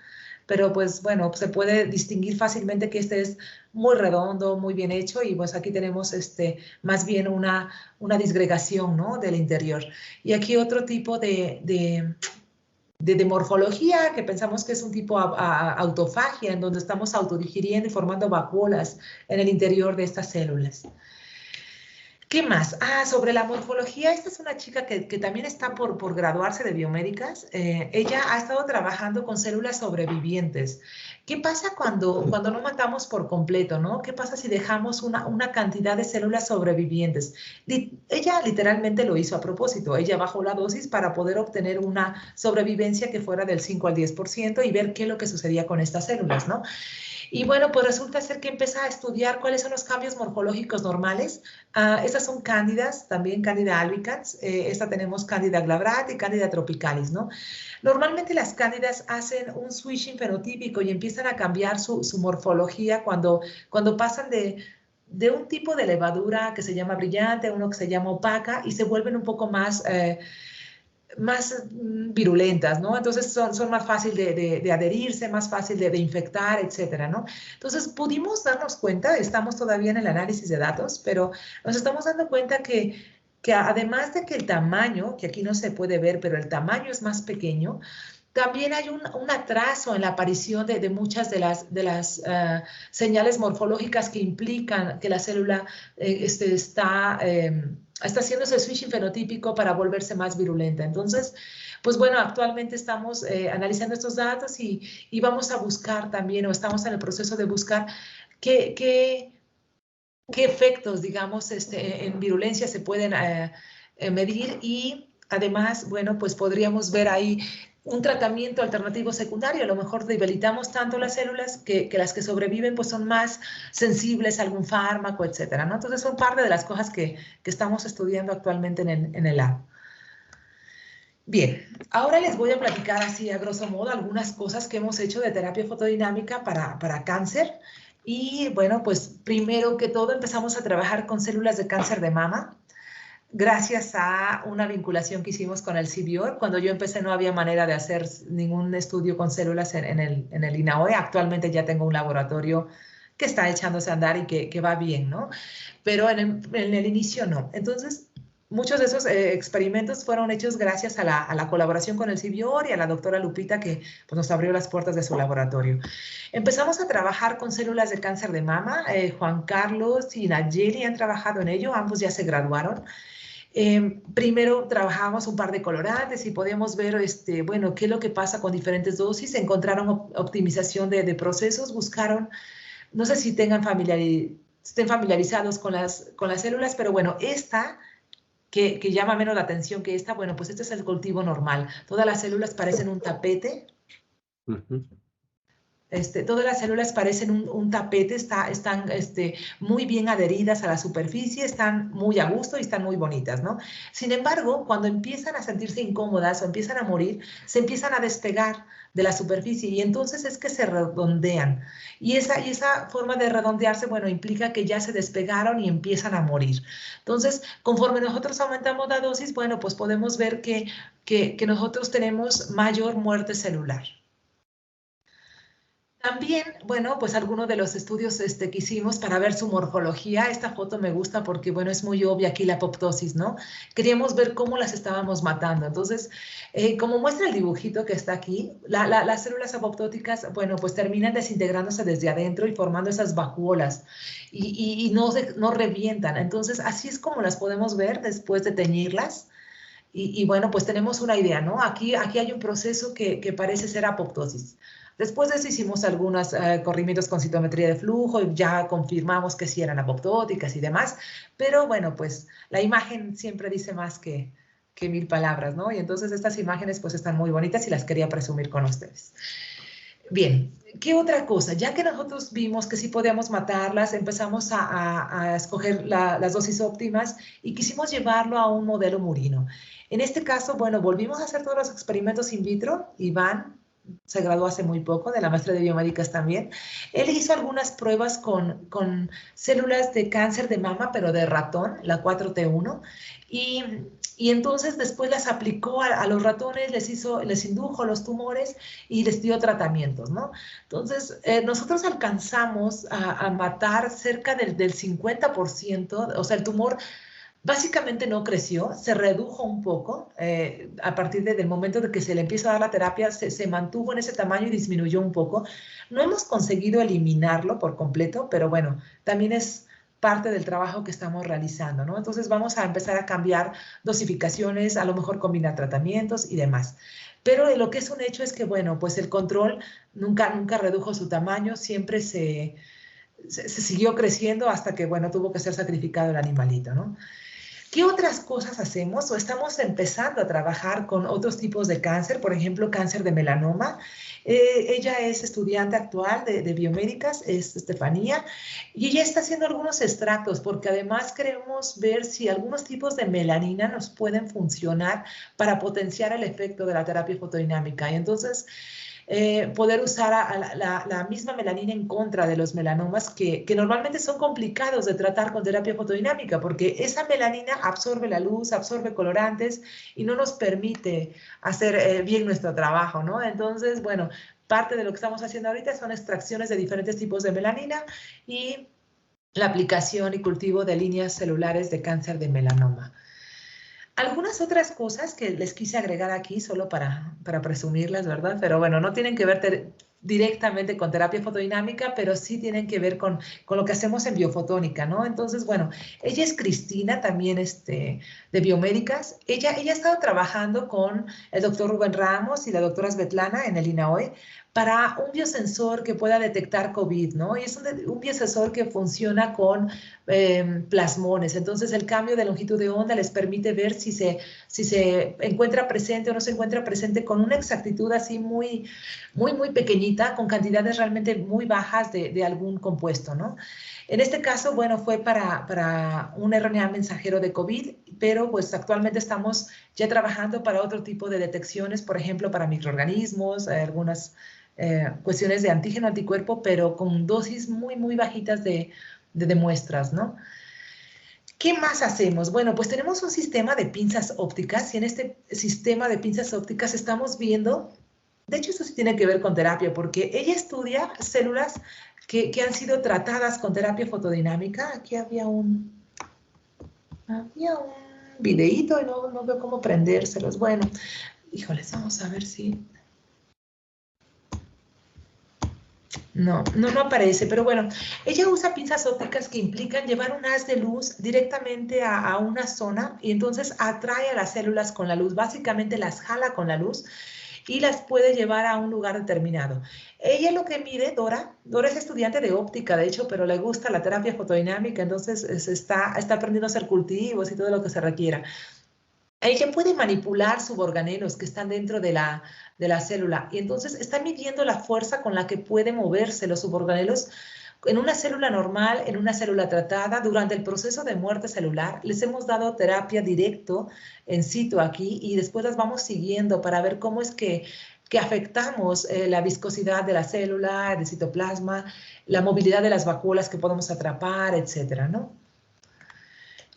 pero pues bueno, se puede distinguir fácilmente que este es muy redondo, muy bien hecho y pues aquí tenemos más bien una disgregación, ¿no? Del interior. Y aquí otro tipo de morfología que pensamos que es un tipo autofagia, en donde estamos autodigiriendo y formando vacuolas en el interior de estas células. ¿Qué más? Sobre la morfología, esta es una chica que también está por graduarse de biomédicas. Ella ha estado trabajando con células sobrevivientes. ¿Qué pasa cuando no matamos por completo, no? ¿Qué pasa si dejamos una cantidad de células sobrevivientes? Ella literalmente lo hizo a propósito. Ella bajó la dosis para poder obtener una sobrevivencia que fuera del 5 al 10% y ver qué es lo que sucedía con estas células, ¿no? Y bueno, pues resulta ser que empieza a estudiar cuáles son los cambios morfológicos normales. Estas son cándidas, también cándida albicans. Esta tenemos cándida glabrata y cándida tropicalis, ¿no? Normalmente las cándidas hacen un switching fenotípico y empiezan a cambiar su morfología cuando pasan de un tipo de levadura que se llama brillante a uno que se llama opaca y se vuelven un poco más virulentas, ¿no? Entonces son más fácil de adherirse, más fácil de infectar, etcétera, ¿no? Entonces pudimos darnos cuenta, estamos todavía en el análisis de datos, pero nos estamos dando cuenta que además de que el tamaño, que aquí no se puede ver, pero el tamaño es más pequeño, también hay un atraso en la aparición de muchas de las señales morfológicas que implican que la célula está haciendo ese switching fenotípico para volverse más virulenta. Entonces, pues bueno, actualmente estamos analizando estos datos y vamos a buscar también, o estamos en el proceso de buscar qué efectos, digamos, en virulencia se pueden medir y además, bueno, pues podríamos ver ahí un tratamiento alternativo secundario. A lo mejor debilitamos tanto las células que las que sobreviven pues son más sensibles a algún fármaco, etcétera, ¿no? Entonces son parte de las cosas que estamos estudiando actualmente en el lab. Bien, ahora les voy a platicar así a grosso modo algunas cosas que hemos hecho de terapia fotodinámica para cáncer. Y bueno, pues primero que todo empezamos a trabajar con células de cáncer de mama. Gracias a una vinculación que hicimos con el CBIOR. Cuando yo empecé no había manera de hacer ningún estudio con células en el INAOE. Actualmente ya tengo un laboratorio que está echándose a andar y que va bien, ¿no? Pero en el inicio no. Entonces, muchos de esos experimentos fueron hechos gracias a la colaboración con el CBIOR y a la doctora Lupita que pues, nos abrió las puertas de su laboratorio. Empezamos a trabajar con células de cáncer de mama. Juan Carlos y Nayeli han trabajado en ello. Ambos ya se graduaron. Primero trabajamos un par de colorantes y podíamos ver, bueno, qué es lo que pasa con diferentes dosis. Encontraron optimización de procesos, buscaron, no sé si estén familiarizados con las células, pero bueno, esta que llama menos la atención que esta, bueno, pues este es el cultivo normal. Todas las células parecen un tapete. Todas las células parecen un tapete, están muy bien adheridas a la superficie, están muy a gusto y están muy bonitas, ¿no? Sin embargo, cuando empiezan a sentirse incómodas o empiezan a morir, se empiezan a despegar de la superficie y entonces es que se redondean. Y esa forma de redondearse, bueno, implica que ya se despegaron y empiezan a morir. Entonces, conforme nosotros aumentamos la dosis, bueno, pues podemos ver que nosotros tenemos mayor muerte celular. También, bueno, pues algunos de los estudios que hicimos para ver su morfología, esta foto me gusta porque, bueno, es muy obvia aquí la apoptosis, ¿no? Queríamos ver cómo las estábamos matando. Entonces, como muestra el dibujito que está aquí, las células apoptóticas, bueno, pues terminan desintegrándose desde adentro y formando esas vacuolas y no revientan. Entonces, así es como las podemos ver después de teñirlas. Y bueno, pues tenemos una idea, ¿no? Aquí hay un proceso que parece ser apoptosis. Después de eso hicimos algunos corrimientos con citometría de flujo y ya confirmamos que sí eran apoptóticas y demás, pero bueno, pues la imagen siempre dice más que mil palabras, ¿no? Y entonces estas imágenes pues están muy bonitas y las quería presumir con ustedes. Bien, ¿qué otra cosa? Ya que nosotros vimos que sí podíamos matarlas, empezamos a escoger las dosis óptimas y quisimos llevarlo a un modelo murino. En este caso, bueno, volvimos a hacer todos los experimentos in vitro. Iván se graduó hace muy poco, de la maestría de biomédicas también. Él hizo algunas pruebas con células de cáncer de mama, pero de ratón, la 4T1, y entonces después las aplicó a los ratones, les indujo los tumores y les dio tratamientos, ¿no? Entonces, nosotros alcanzamos a matar cerca del 50%, o sea, el tumor básicamente no creció, se redujo un poco a partir del momento de que se le empieza a dar la terapia, se mantuvo en ese tamaño y disminuyó un poco. No hemos conseguido eliminarlo por completo, pero bueno, también es parte del trabajo que estamos realizando, ¿no? Entonces vamos a empezar a cambiar dosificaciones, a lo mejor combinar tratamientos y demás. Pero lo que es un hecho es que, bueno, pues el control nunca redujo su tamaño, siempre se siguió creciendo hasta que, bueno, tuvo que ser sacrificado el animalito, ¿no? ¿Qué otras cosas hacemos? O estamos empezando a trabajar con otros tipos de cáncer, por ejemplo, cáncer de melanoma. Ella es estudiante actual de biomédicas, es Estefanía, y ella está haciendo algunos extractos porque además queremos ver si algunos tipos de melanina nos pueden funcionar para potenciar el efecto de la terapia fotodinámica. Y entonces, poder usar la misma melanina en contra de los melanomas que normalmente son complicados de tratar con terapia fotodinámica porque esa melanina absorbe la luz, absorbe colorantes y no nos permite hacer bien nuestro trabajo, ¿no? Entonces, bueno, parte de lo que estamos haciendo ahorita son extracciones de diferentes tipos de melanina y la aplicación y cultivo de líneas celulares de cáncer de melanoma. Algunas otras cosas que les quise agregar aquí solo para presumirlas, ¿verdad? Pero bueno, no tienen que ver directamente con terapia fotodinámica, pero sí tienen que ver con lo que hacemos en biofotónica, ¿no? Entonces, bueno, ella es Cristina, también de biomédicas. Ella ha estado trabajando con el doctor Rubén Ramos y la doctora Svetlana en el INAOE para un biosensor que pueda detectar COVID, ¿no? Y es un biosensor que funciona con plasmones. Entonces, el cambio de longitud de onda les permite ver si se encuentra presente o no se encuentra presente con una exactitud así muy pequeñita, con cantidades realmente muy bajas de algún compuesto, ¿no? En este caso, bueno, fue para un RNA mensajero de COVID, pero pues actualmente estamos ya trabajando para otro tipo de detecciones, por ejemplo, para microorganismos, algunas cuestiones de antígeno, anticuerpo, pero con dosis muy bajitas de muestras, ¿no? ¿Qué más hacemos? Bueno, pues tenemos un sistema de pinzas ópticas y en este sistema de pinzas ópticas estamos viendo, de hecho eso sí tiene que ver con terapia, porque ella estudia células que han sido tratadas con terapia fotodinámica. Aquí había un videíto y no veo cómo prendérselos. Bueno, híjoles, vamos a ver si... No aparece, pero bueno, ella usa pinzas ópticas que implican llevar un haz de luz directamente a una zona y entonces atrae a las células con la luz, básicamente las jala con la luz y las puede llevar a un lugar determinado. Ella lo que mide, Dora es estudiante de óptica, de hecho, pero le gusta la terapia fotodinámica, entonces está aprendiendo a hacer cultivos y todo lo que se requiera. ella puede manipular suborganelos que están dentro de la célula y entonces está midiendo la fuerza con la que pueden moverse los suborganelos en una célula normal, en una célula tratada. Durante el proceso de muerte celular les hemos dado terapia directo en situ aquí y después las vamos siguiendo para ver cómo es que afectamos la viscosidad de la célula, del citoplasma, la movilidad de las vacuolas que podemos atrapar, etcétera, ¿no?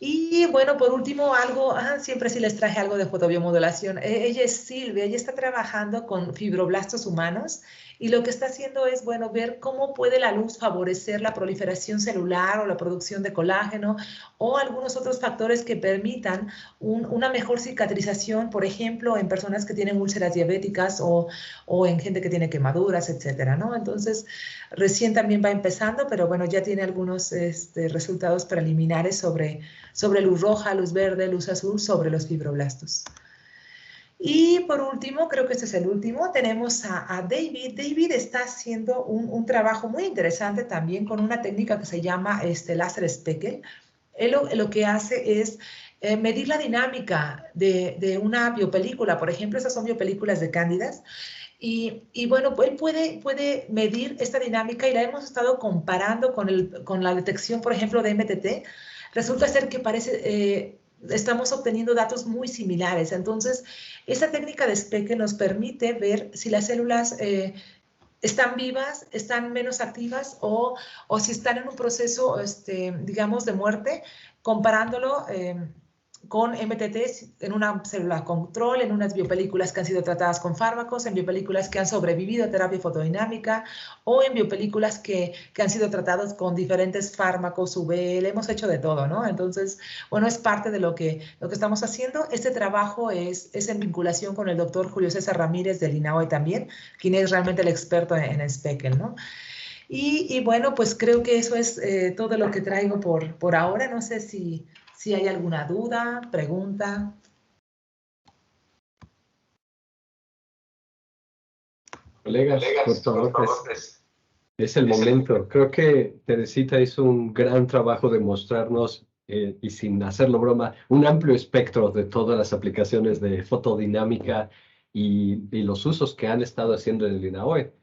Y bueno, por último, algo, siempre sí les traje algo de fotobiomodulación. Ella es Silvia, ella está trabajando con fibroblastos humanos y lo que está haciendo es, bueno, ver cómo puede la luz favorecer la proliferación celular o la producción de colágeno o algunos otros factores que permitan una mejor cicatrización, por ejemplo, en personas que tienen úlceras diabéticas o en gente que tiene quemaduras, etcétera, ¿no? Entonces, recién también va empezando, pero bueno, ya tiene algunos resultados preliminares sobre luz roja, luz verde, luz azul, sobre los fibroblastos. Y por último, creo que este es el último, tenemos a David. David está haciendo un trabajo muy interesante también con una técnica que se llama láser Speckle. Él lo que hace es medir la dinámica de una biopelícula. Por ejemplo, esas son biopelículas de cándidas. Y bueno, él puede medir esta dinámica y la hemos estado comparando con la detección, por ejemplo, de MTT. Resulta ser que estamos obteniendo datos muy similares. Entonces, esa técnica de Speckle nos permite ver si las células están vivas, están menos activas o si están en un proceso, digamos, de muerte, comparándolo con MTT en una célula control, en unas biopelículas que han sido tratadas con fármacos, en biopelículas que han sobrevivido a terapia fotodinámica o en biopelículas que han sido tratadas con diferentes fármacos, UV, le hemos hecho de todo, ¿no? Entonces, bueno, es parte de lo que estamos haciendo. Este trabajo es en vinculación con el doctor Julio César Ramírez del INAHOE también, quien es realmente el experto en Speckle, ¿no? Y bueno, pues creo que eso es todo lo que traigo por ahora. No sé si hay alguna duda, pregunta. Colegas, por favor, es el momento. Creo que Teresita hizo un gran trabajo de mostrarnos, y sin hacerlo broma, un amplio espectro de todas las aplicaciones de fotodinámica y los usos que han estado haciendo en el INAHOE.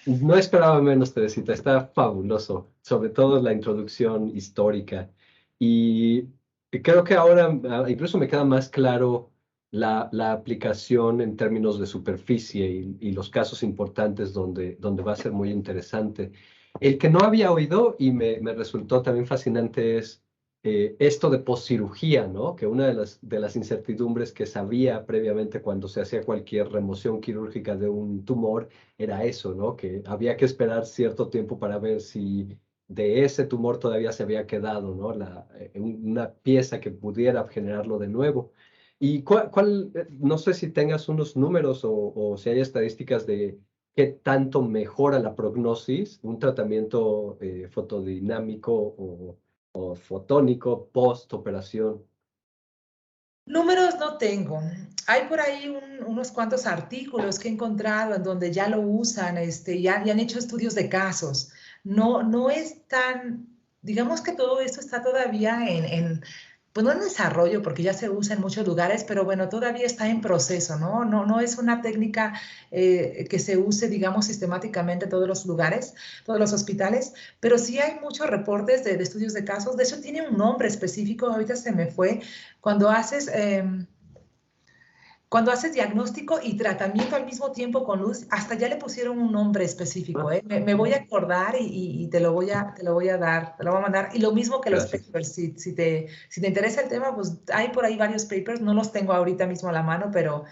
No esperaba menos, Teresita, está fabuloso, sobre todo la introducción histórica. Y creo que ahora incluso me queda más claro la aplicación en términos de superficie y los casos importantes donde va a ser muy interesante. El que no había oído y me resultó también fascinante es esto de poscirugía, ¿no? Que una de las incertidumbres que sabía previamente cuando se hacía cualquier remoción quirúrgica de un tumor era eso, ¿no? Que había que esperar cierto tiempo para ver si de ese tumor todavía se había quedado, ¿no? Una pieza que pudiera generarlo de nuevo. Y no sé si tengas unos números o si hay estadísticas de qué tanto mejora la prognosis, un tratamiento fotodinámico o fotónico post-operación. Números no tengo. Hay por ahí unos cuantos artículos que he encontrado en donde ya lo usan, ya han hecho estudios de casos. No es tan, digamos que todo esto está todavía pues no en desarrollo, porque ya se usa en muchos lugares, pero bueno, todavía está en proceso, ¿no? No es una técnica que se use, digamos, sistemáticamente en todos los lugares, todos los hospitales, pero sí hay muchos reportes de estudios de casos. De hecho, tiene un nombre específico, ahorita se me fue, cuando haces, cuando haces diagnóstico y tratamiento al mismo tiempo con luz, hasta ya le pusieron un nombre específico, ¿eh? Me voy a acordar y te lo voy a dar, te lo voy a mandar. Y lo mismo que los Gracias. papers, si te interesa el tema, pues hay por ahí varios papers, no los tengo ahorita mismo a la mano, pero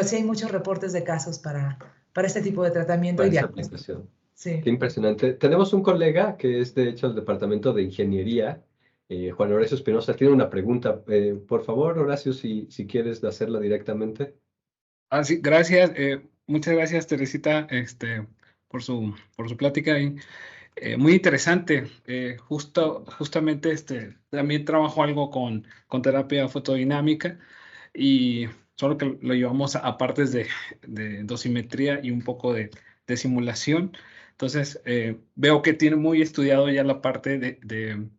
sí hay muchos reportes de casos para este tipo de tratamiento y Para esa diagnóstico. aplicación. Sí. Qué impresionante. Tenemos un colega que es de hecho el departamento de ingeniería, Juan Horacio Espinosa, tiene una pregunta. Por favor, Horacio, si quieres hacerla directamente. Sí, gracias. Muchas gracias, Teresita, por su plática. Muy interesante. Justamente también trabajo algo con terapia fotodinámica y solo que lo llevamos a partes de dosimetría y un poco de simulación. Entonces, veo que tiene muy estudiado ya la parte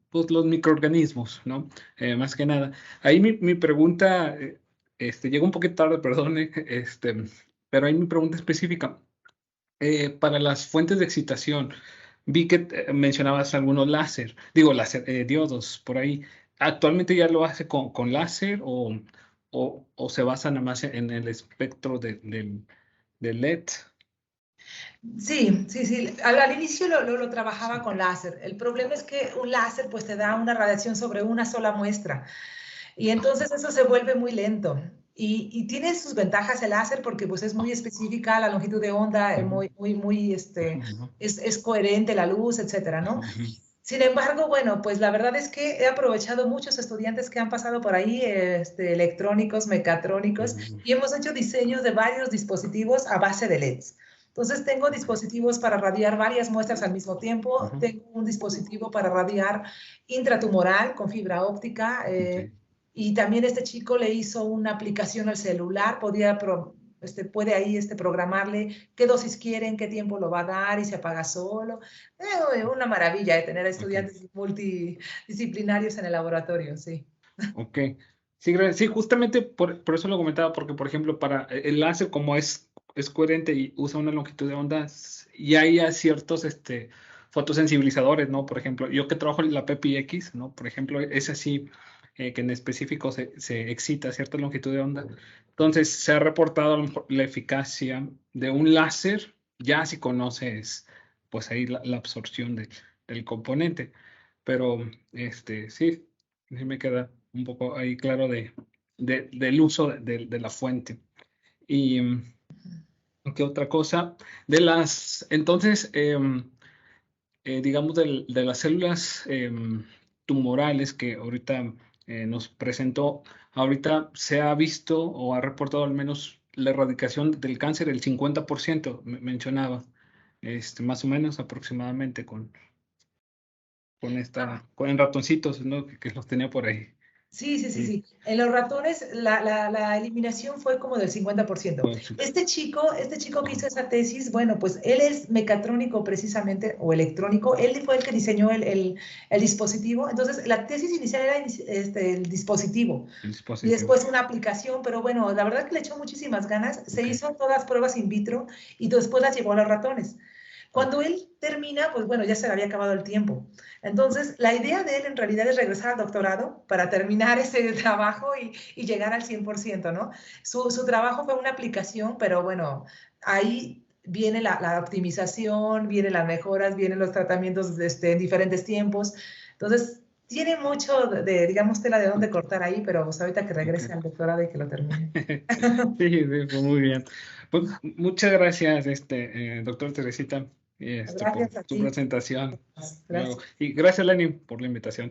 pues, los microorganismos, ¿no? Más que nada. Ahí mi pregunta, llegó un poquito tarde, perdone, pero ahí mi pregunta específica. Para las fuentes de excitación, vi que mencionabas algunos diodos por ahí. ¿Actualmente ya lo hace con láser o se basa nada más en el espectro del LED? Sí, sí, sí. Al inicio lo trabajaba con láser. El problema es que un láser pues te da una radiación sobre una sola muestra y entonces eso se vuelve muy lento. Y tiene sus ventajas el láser porque pues es muy específica la longitud de onda, Ujú, es coherente la luz, etcétera, ¿no? ujú, Sin embargo, bueno, pues la verdad es que he aprovechado muchos estudiantes que han pasado por ahí, electrónicos, mecatrónicos, ujú, y hemos hecho diseños de varios dispositivos a base de LEDs. Entonces, tengo dispositivos para radiar varias muestras al mismo tiempo, ujú, tengo un dispositivo para radiar intratumoral con fibra óptica, ok, y también este chico le hizo una aplicación al celular, puede ahí programarle qué dosis quiere, en qué tiempo lo va a dar y se apaga solo. Una maravilla de tener ok, estudiantes multidisciplinarios en el laboratorio, sí. ok. Sí, sí, justamente por eso lo comentaba, porque por ejemplo, para el láser, como es coherente y usa una longitud de ondas, y hay a ciertos fotosensibilizadores, ¿no? Por ejemplo, yo que trabajo en la PPX, ¿no? Por ejemplo, es así, que en específico se excita a cierta longitud de onda. Entonces, se ha reportado a lo mejor la eficacia de un láser, ya si conoces, pues ahí la absorción del componente. Pero, sí, sí me queda un poco ahí claro del uso de la fuente. Y, ¿qué otra cosa? Entonces, digamos, de las células tumorales que ahorita nos presentó, ahorita se ha visto o ha reportado al menos la erradicación del cáncer, el 50%, mencionaba, más o menos aproximadamente con ratoncitos, ¿no? Que los tenía por ahí. Sí, sí, sí, Sí. sí. En los ratones la eliminación fue como del 50%. Pues, Este chico que hizo esa tesis, bueno, pues él es mecatrónico precisamente, o electrónico, él fue el que diseñó el dispositivo. Entonces, la tesis inicial era el dispositivo el y dispositivo. después una aplicación, pero bueno, la verdad que le echó muchísimas ganas. Se Ok, hizo todas pruebas in vitro y después las llevó a los ratones. ok. Cuando él termina, pues bueno, ya se le había acabado el tiempo. Entonces, la idea de él en realidad es regresar al doctorado para terminar ese trabajo y llegar al 100%, ¿no? Su trabajo fue una aplicación, pero bueno, ahí viene la optimización, vienen las mejoras, vienen los tratamientos en diferentes tiempos. Entonces, tiene mucho digamos, tela de dónde cortar ahí, pero pues ahorita que regrese Ok. al doctorado y que lo termine. Sí, sí, pues muy bien. Pues muchas gracias, doctor Teresita, por Gracias a tu ti. presentación. Luego. Gracias. Y gracias, Lenny, por la invitación.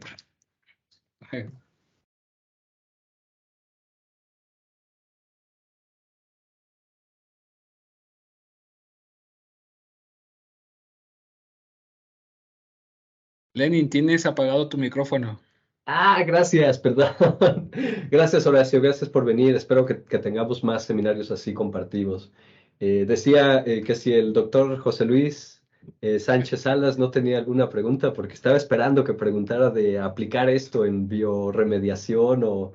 Lenin, tienes apagado tu micrófono. Ah, gracias, perdón. Gracias, Horacio, gracias por venir. Espero que tengamos más seminarios así compartidos. Decía que si el doctor José Luis Sánchez Salas no tenía alguna pregunta, porque estaba esperando que preguntara de aplicar esto en bioremediación o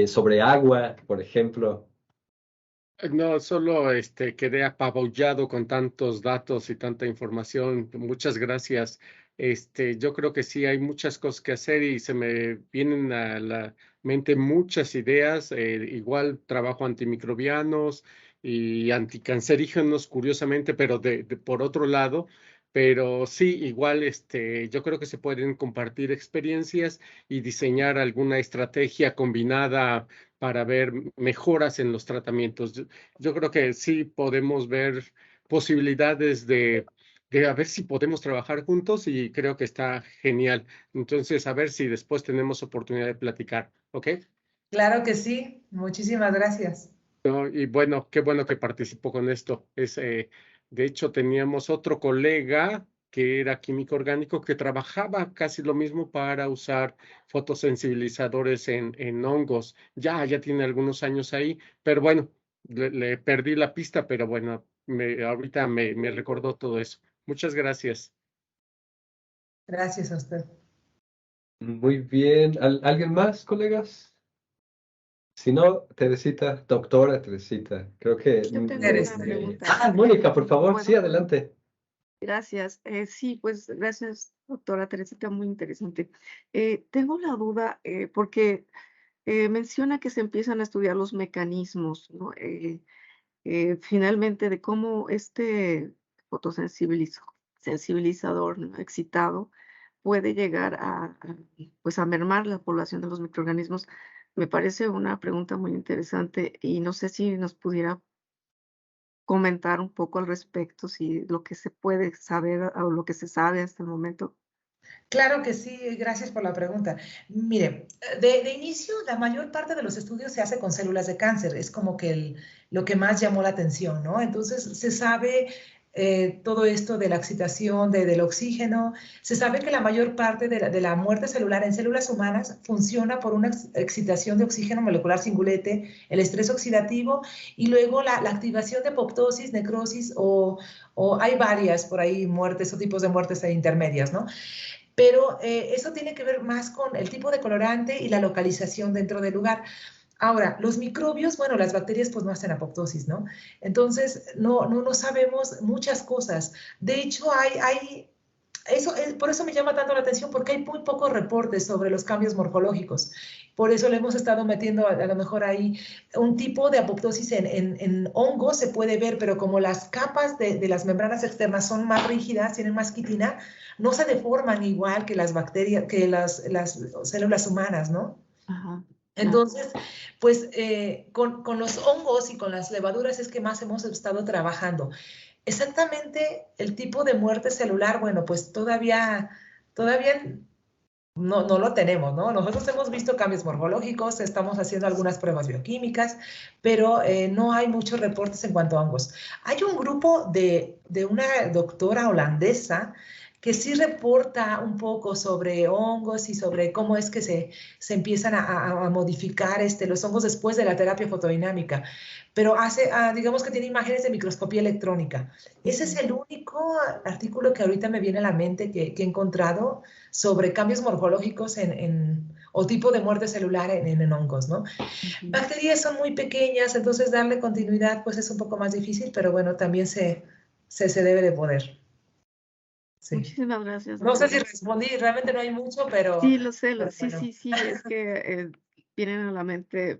sobre agua, por ejemplo. No, solo quedé apabullado con tantos datos y tanta información. Muchas gracias. Yo creo que sí hay muchas cosas que hacer y se me vienen a la mente muchas ideas. Igual trabajo antimicrobianos y anticancerígenos, curiosamente, pero por otro lado. Pero sí, igual yo creo que se pueden compartir experiencias y diseñar alguna estrategia combinada para ver mejoras en los tratamientos. Yo creo que sí podemos ver posibilidades de a ver si podemos trabajar juntos y creo que está genial. Entonces, a ver si después tenemos oportunidad de platicar, ¿ok? Claro que sí. Muchísimas gracias. No, y bueno, qué bueno que participó con esto. De hecho, teníamos otro colega que era químico orgánico que trabajaba casi lo mismo para usar fotosensibilizadores en hongos. Ya tiene algunos años ahí, pero bueno, le perdí la pista, pero bueno, ahorita me recordó todo eso. Muchas gracias. Gracias a usted. Muy bien. ¿Alguien más, colegas? Si no, Teresita, doctora Teresita, creo que... Yo tengo una pregunta. Mónica, por favor, sí, ¿Puedo? adelante. Gracias. Sí, pues gracias, doctora Teresita, muy interesante. Tengo la duda porque menciona que se empiezan a estudiar los mecanismos, ¿no? Finalmente de cómo este sensibilizador, ¿no? Excitado puede llegar pues a mermar la población de los microorganismos. Me parece una pregunta muy interesante y no sé si nos pudiera comentar un poco al respecto, si lo que se puede saber o lo que se sabe hasta el momento. Claro que sí, gracias por la pregunta. Mire, de inicio, la mayor parte de los estudios se hace con células de cáncer, es como que lo que más llamó la atención, ¿no? Entonces, se sabe todo esto de la excitación, del oxígeno, se sabe que la mayor parte de la muerte celular en células humanas funciona por una excitación de oxígeno molecular singulete, el estrés oxidativo y luego la activación de apoptosis, necrosis o hay varias por ahí muertes o tipos de muertes intermedias, ¿no? Pero eso tiene que ver más con el tipo de colorante y la localización dentro del lugar. Ahora, los microbios, bueno, las bacterias pues no hacen apoptosis, ¿no? Entonces, no sabemos muchas cosas. De hecho, por eso me llama tanto la atención, porque hay muy pocos reportes sobre los cambios morfológicos. Por eso le hemos estado metiendo a lo mejor ahí un tipo de apoptosis en hongos, se puede ver, pero como las capas de las membranas externas son más rígidas, tienen más quitina, no se deforman igual que las bacterias, que las células humanas, ¿no? Ajá. Entonces, pues con los hongos y con las levaduras es que más hemos estado trabajando. Exactamente el tipo de muerte celular, bueno, pues todavía no lo tenemos, ¿no? Nosotros hemos visto cambios morfológicos, estamos haciendo algunas pruebas bioquímicas, pero no hay muchos reportes en cuanto a hongos. Hay un grupo de una doctora holandesa que sí reporta un poco sobre hongos y sobre cómo es que se empiezan a modificar los hongos después de la terapia fotodinámica, pero digamos que tiene imágenes de microscopía electrónica. Ese es el único artículo que ahorita me viene a la mente que he encontrado sobre cambios morfológicos o tipo de muerte celular en hongos, ¿no? Bacterias son muy pequeñas, entonces darle continuidad pues es un poco más difícil, pero bueno, también se debe de poder. Sí. Muchísimas gracias. No sé si respondí, realmente no hay mucho, pero... Sí, lo sé, sí, bueno. sí, es que vienen a la mente,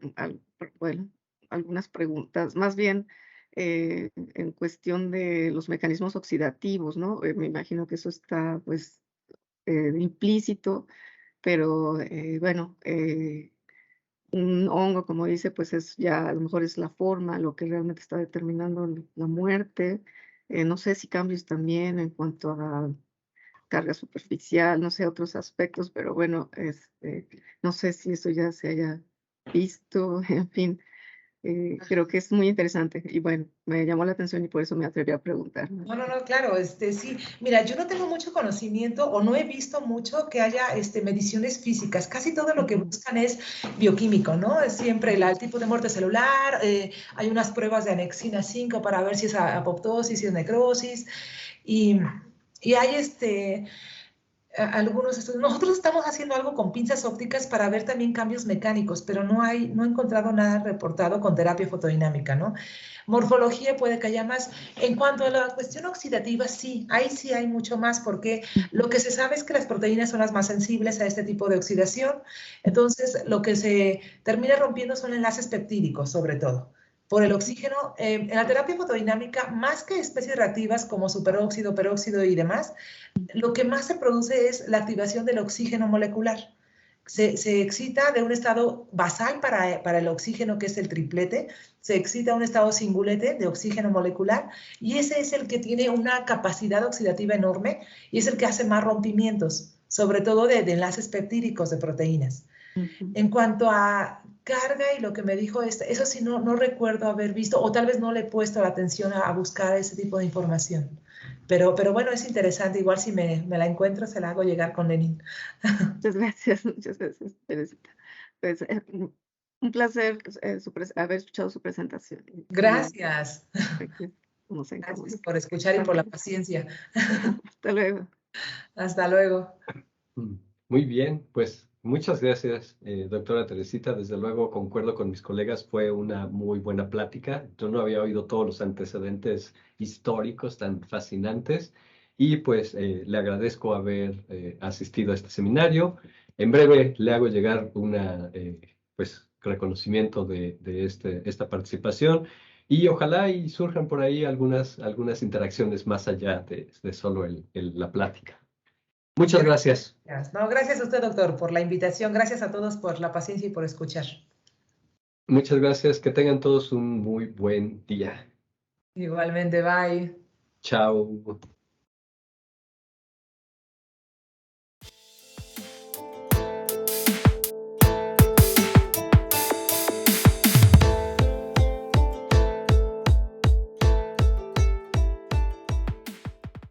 bueno, algunas preguntas, más bien en cuestión de los mecanismos oxidativos, ¿no? Me imagino que eso está, pues, implícito, pero bueno, un hongo, como dice, pues es ya, a lo mejor es la forma, lo que realmente está determinando la muerte. No sé si cambios también en cuanto a carga superficial, no sé, otros aspectos, pero bueno, no sé si eso ya se haya visto, en fin, creo que es muy interesante y bueno, me llamó la atención y por eso me atreví a preguntar. No, claro, sí. Mira, yo no tengo mucho conocimiento o no he visto mucho que haya mediciones físicas. Casi todo lo que buscan es bioquímico, ¿no? Es siempre el tipo de muerte celular, hay unas pruebas de anexina 5 para ver si es apoptosis, si es necrosis, y hay algunos estudios. Nosotros estamos haciendo algo con pinzas ópticas para ver también cambios mecánicos, pero no he encontrado nada reportado con terapia fotodinámica, ¿no? Morfología puede que haya más. En cuanto a la cuestión oxidativa, sí, ahí sí hay mucho más, porque lo que se sabe es que las proteínas son las más sensibles a este tipo de oxidación. Entonces, lo que se termina rompiendo son enlaces peptídicos, sobre todo por el oxígeno. En la terapia fotodinámica, más que especies reactivas como superóxido, peróxido y demás, lo que más se produce es la activación del oxígeno molecular. Se excita de un estado basal para el oxígeno, que es el triplete, se excita un estado singulete de oxígeno molecular, y ese es el que tiene una capacidad oxidativa enorme y es el que hace más rompimientos, sobre todo de enlaces peptídicos de proteínas. En cuanto a carga y lo que me dijo, eso sí no recuerdo haber visto, o tal vez no le he puesto la atención a buscar ese tipo de información. Pero bueno, es interesante. Igual si me la encuentro, se la hago llegar con Lenin. Muchas gracias, Teresita. Pues, un placer haber escuchado su presentación. Gracias. Gracias por escuchar y por la paciencia. Hasta luego. Hasta luego. Muy bien, pues muchas gracias, doctora Teresita. Desde luego concuerdo con mis colegas, fue una muy buena plática. Yo no había oído todos los antecedentes históricos tan fascinantes y pues le agradezco haber asistido a este seminario. En breve le hago llegar una pues reconocimiento de esta participación y ojalá y surjan por ahí algunas interacciones más allá de solo la plática. Muchas gracias. No, gracias a usted, doctor, por la invitación. Gracias a todos por la paciencia y por escuchar. Muchas gracias. Que tengan todos un muy buen día. Igualmente, bye. Chao.